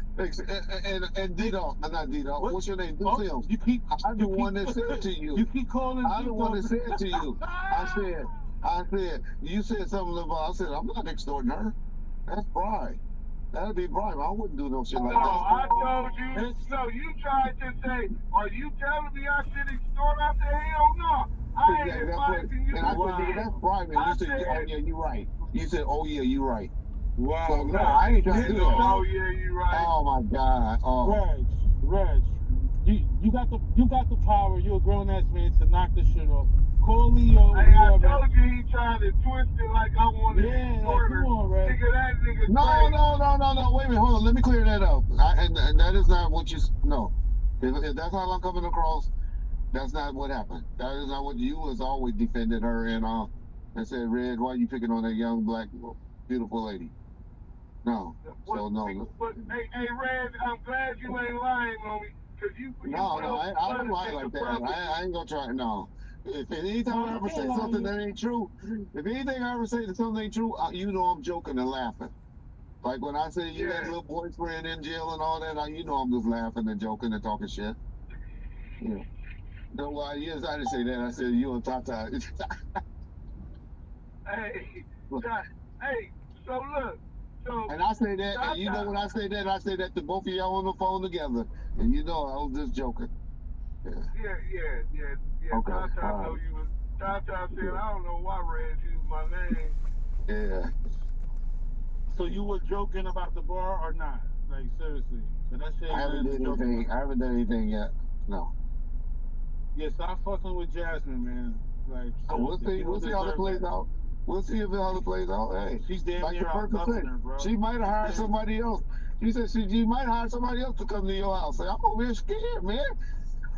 C: and Dito, not Dito.
B: What?
C: What's your name?
B: Oh,
C: Films.
B: you keep.
C: I'm the
B: You
C: one
B: keep.
C: that said to
B: You
C: you.
B: keep calling
C: I'm the one that
B: Gigo.
C: said to you. I said, you said something about. I said, I'm not extorting her. That's bribe. That'd be bribe. I wouldn't do no shit like
D: No,
C: that.
D: I told you.
B: It's,
D: No, you tried to say, are you telling me I should extort? I said, hell no. I ain't
C: That's what,
D: advising you
C: and I
D: to
C: said, nigga,
D: steal.
C: that's bribe. And
D: I
C: you said, oh
D: said,
C: yeah, you right. You said, oh yeah, you right. So
B: wow.
C: no,
D: nah,
C: I ain't
D: you
C: trying to
D: did
C: do
D: know,
C: that.
D: oh yeah, you right.
C: Oh my God. Oh.
B: Reg, you got the power. You're a grown ass man to knock this shit off. Call Leo,
D: Hey, I
B: whoever.
D: told you he tried to twist it like I wanted to
B: Yeah, like
D: extort
B: come
D: her.
B: on, Reg.
D: Nigga, that nigga
C: No,
D: crazy.
C: no. Wait a minute. Hold on. Let me clear that up. And that is not what you. No. If that's how I'm coming across, that's not what happened. That is not what you was always defended her and said, Red, why you picking on that young black beautiful lady? No. So no.
D: But hey, Red, I'm glad you ain't lying on me, cause you
C: No,
D: put
C: I
D: a
C: don't lie like that. I ain't gonna try. No. If anytime I ever say something that ain't true, if anything I ever say that something ain't true, you know I'm joking and laughing. Like when I say you got a little boyfriend in jail and all that, you know I'm just laughing and joking and talking shit. Yeah. No, well, yes, I didn't say that. I said you and Tata.
D: Hey, hey, so look, so
C: And I say that, and you know
D: Tata,
C: when I say that to both of y'all on the phone together, and you know I was just joking. Yeah.
D: yeah.
C: Okay.
D: Tata
C: All
D: know
C: right.
D: you was. Tata said, I don't know why Red used my name.
C: Yeah.
B: So you were joking about the bar or not? Like seriously? So that shit
C: I
B: ain't
C: haven't
B: nothing to
C: done
B: joke
C: anything.
B: about.
C: I haven't done anything yet. No.
B: Yeah, stop fucking with Jasmine, man. Like
C: We'll
B: seriously,
C: see.
B: she don't
C: We'll see how it
B: deserve
C: plays
B: that.
C: out. We'll see if how it plays out. Hey,
B: She's damn
C: like the
B: near our
C: person said,
B: governor, bro.
C: she might have hired
B: She's
C: somebody else. She said she might hire somebody else to come to your house. Say, I'm over here scared, man.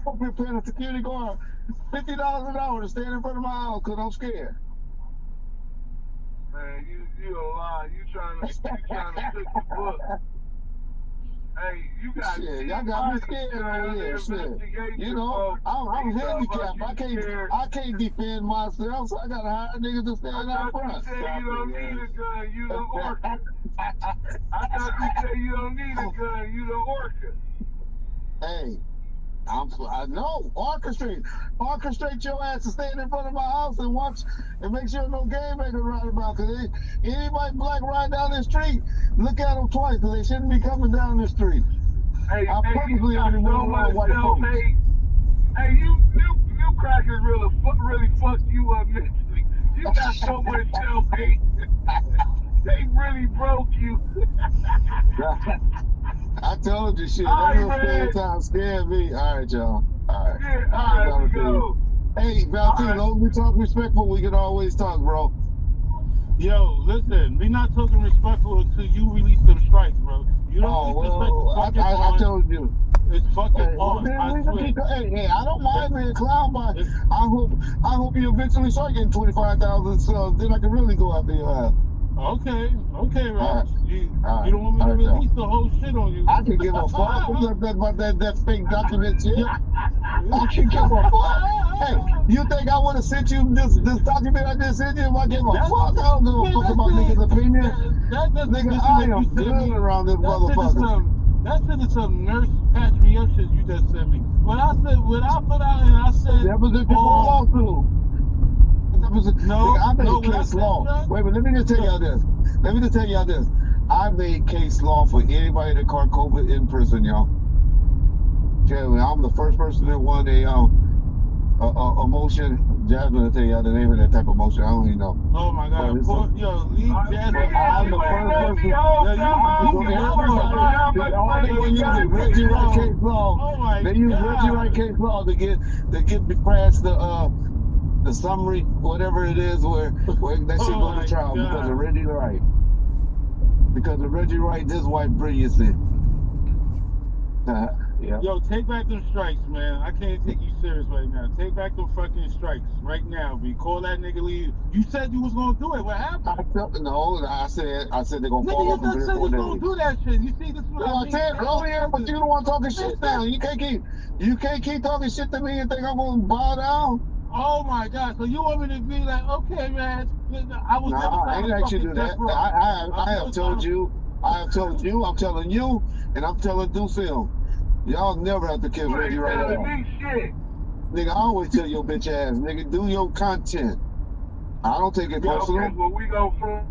C: I'm over here paying a security guard $50 an hour to stand in front of my house because I'm scared.
D: Man, you a lie. You trying to cook the book. Hey, you got
C: Shit, y'all got me scared over here. Shit. You know, I'm handicapped. I can't defend myself, so I gotta hire niggas to stand out front.
D: You say you don't need a gun, you the orca. I thought you said you don't need a gun, you the orca.
C: Hey, I know. Orchestrate your ass to stand in front of my house and watch and make sure no game makers ride about. Cause anybody black ride down the street, look at them twice, cause they shouldn't be coming down the street.
D: Hey,
C: I purposely
D: you got
C: only
D: so
C: run
D: much
C: around white folks.
D: self-hate. Hey, you crackers really fucked you up mentally. You got so much self-hate. They really broke you.
C: I told you shit.
D: All
C: That
D: right,
C: little
D: man.
C: time scared me. All right, y'all. All right.
D: Yeah, all right, let's go.
C: Hey, Valentine,
D: All right.
C: as long as we talk respectful, we can always talk, bro.
B: Yo, listen, we not talking respectful until you release them strikes, bro. You don't
C: Oh,
B: disrespect
C: well,
B: the fucking
C: I
B: on.
C: told you.
B: It's fucking
C: Hey, well,
B: on.
C: then
B: I
C: we can
B: swear.
C: keep, hey, I don't mind being clown, but I hope you eventually start getting 25,000 subs. Then I can really go after your ass.
B: Okay, Raj.
C: Alright.
B: You
C: Alright.
B: don't want me to
C: Alright,
B: release the whole shit on you.
C: I can give a fuck about that fake document shit. I can give a fuck. Hey, you think I would have sent you this document I just sent you if I give a fuck? I don't give a fuck about niggas' opinion. Nigga, I am good around this motherfucker.
B: That shit is some nurse patch me up shit you just sent me. When I put out and I said,
C: That was a different lawsuit.
B: No,
C: nigga, I made
B: no, when I
C: case
B: said
C: law.
B: that-
C: Wait, but let me just tell y'all this. I made case law for anybody that caught COVID in prison, y'all. Tell me, I'm the first person that won a motion. Jasmine will tell y'all the name of that type of motion. I don't even know.
B: Oh my God!
C: But it's
B: Yo, leave Jasmine.
C: I'm the first person. Reggie Wright case law.
B: Oh my
C: They use
B: God.
C: Reggie Wright case law to get past the summary, whatever it is, where that shit
B: Oh
C: go to
B: my
C: trial
B: God.
C: because of Reggie Wright. Because of Reggie Wright, this white brilliancy. Yeah.
B: Yo, take back them strikes, man. I can't take you serious right now. Take back them fucking strikes right now. We call that nigga leave. You said you was gonna do it. What happened?
C: I said they're gonna fall
B: Nigga,
C: off
B: you
C: in
B: just
C: 3
B: said
C: or 4
B: you gonna
C: days.
B: do that shit. You see, this is what
C: I said earlier, but you the one talking shit now. You can't keep talking shit to me and think I'm gonna bow down.
B: Oh my God! So you want me to be like, okay, man? I was never
C: No, I
B: trying
C: ain't
B: to
C: actually
B: fucking
C: do that.
B: death row.
C: I have told you, I'm telling you, and I'm telling Duse. Y'all never have to kiss
D: You
C: Reggie
D: ain't
C: right
D: telling
C: now.
D: me shit.
C: Nigga, I always tell your bitch ass, nigga, do your content. I don't take it personal.
D: Okay, well, we go from...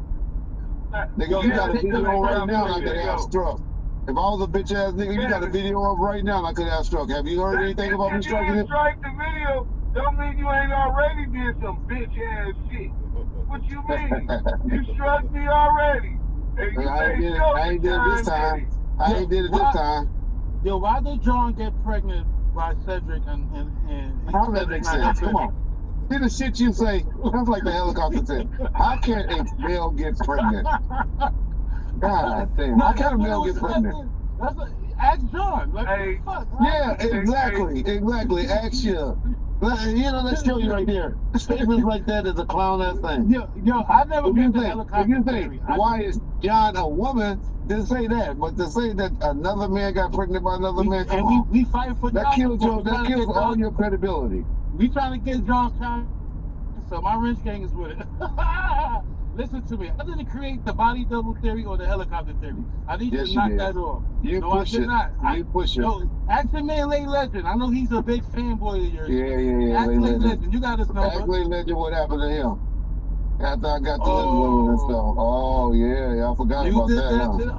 C: Nigga, you got a video on right now and I could have struck. If I was a bitch ass nigga, you got a video up right now and I could have struck. Have you heard anything about me striking
D: If you
C: it?
D: strike the video, don't mean you ain't already did some bitch ass shit. What you mean? You struck me already. And you
C: I ain't did it this time. I ain't did it this time.
B: Yo, why did John get pregnant by Cedric and
C: How that makes sense? Come on. See the shit you say, that's like the helicopter said. How can a male get pregnant? God damn. How can a male get pregnant?
B: Ask John. Like,
D: Hey,
B: fuck,
C: Yeah, exactly. Ask you. You know, let's show you right there. Statements like that is a clown ass thing.
B: Yo, I never
C: If you
B: been to
C: think,
B: helicopter theory.
C: why is John a woman? Didn't say that, but to say that another man got pregnant by another man, come on.
B: We fighting for
C: That
B: John.
C: kills all your credibility.
B: We trying to get John's time. So my wrench gang is with it. Listen to me. I didn't create the body double theory or the helicopter theory. I need
C: Yes,
B: to
C: you
B: knock
C: did.
B: that off.
C: You
B: No, I
C: push
B: did
C: it.
B: not.
C: You push it.
B: No, ask the man Lay Legend. I know he's a big fanboy of yours.
C: Yeah.
B: Ask
C: Lay
B: Lay
C: Legend.
B: Legend. You got his number.
C: Ask Lay Legend what happened to him. After I got to
B: Oh.
C: live with him and stuff. Oh, yeah, I forgot
B: You
C: about
B: did
C: that,
B: that
C: huh?
B: shit?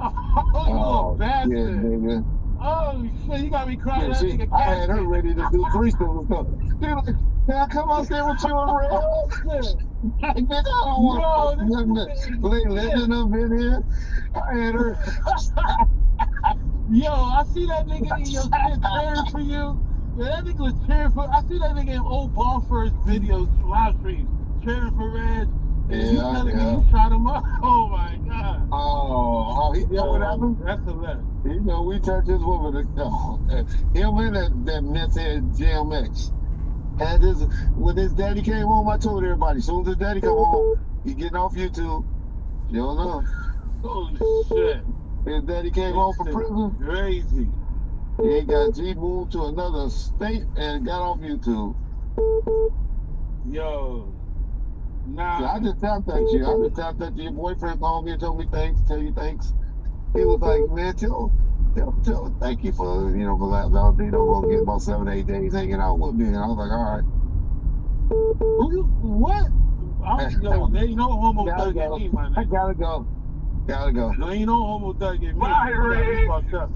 B: Oh, you a bastard.
C: yeah, nigga.
B: Oh, shit, you got me crying.
C: Yeah,
B: That
C: see,
B: nigga
C: I had her
B: casket.
C: ready to do threesomes and stuff. She was like, can I come out there with you and Red?
B: Shit.
C: Like, bitch, I don't want
B: No,
C: to Lay Legend up in here. I had her.
B: Yo, I see that nigga in your shit cheering for you. Yeah, that nigga was cheering for. I see that nigga in old ball first videos, live streams, cheering for Reg. And you telling me you shot him up? Oh my God.
C: Oh, you know what happened?
B: That's hilarious.
C: You know, we turned this woman him and that meth head JMX. And when his daddy came home, I told everybody, as soon as his daddy come home, he getting off YouTube. You don't know.
B: Holy shit.
C: His daddy came home from prison.
B: Crazy.
C: He got G moved to another state and got off YouTube.
B: Yo, nah.
C: So I just tapped at you. I just tapped at you. Your boyfriend called me and told me thanks, tell you thanks. He was like, man, thank you for, for last out, gonna get about 7 8 days hanging out with me. And I was like, all right.
B: What? Yo, there ain't no homo
C: Gotta
B: thug at
C: go.
B: me, my
C: I
B: nigga.
C: gotta go. Gotta go.
B: There ain't no homo thug at me.
D: Bye,
B: You gotta be
D: Red.
B: fucked up.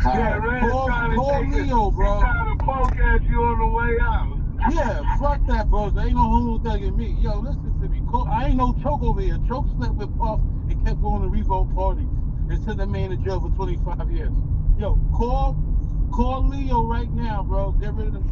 D: Yeah, Red trying to
B: Call
D: take it.
B: Leo,
D: He
B: bro.
D: trying to poke at you on the way out.
B: Yeah, fuck that, bro. There ain't no homo thug at me. Yo, listen to me. I ain't no Choke over here. Choke slept with Puff and kept going to revolt parties and sent that man to jail for 25 years. Yo, call Leo right now, bro. Get rid of them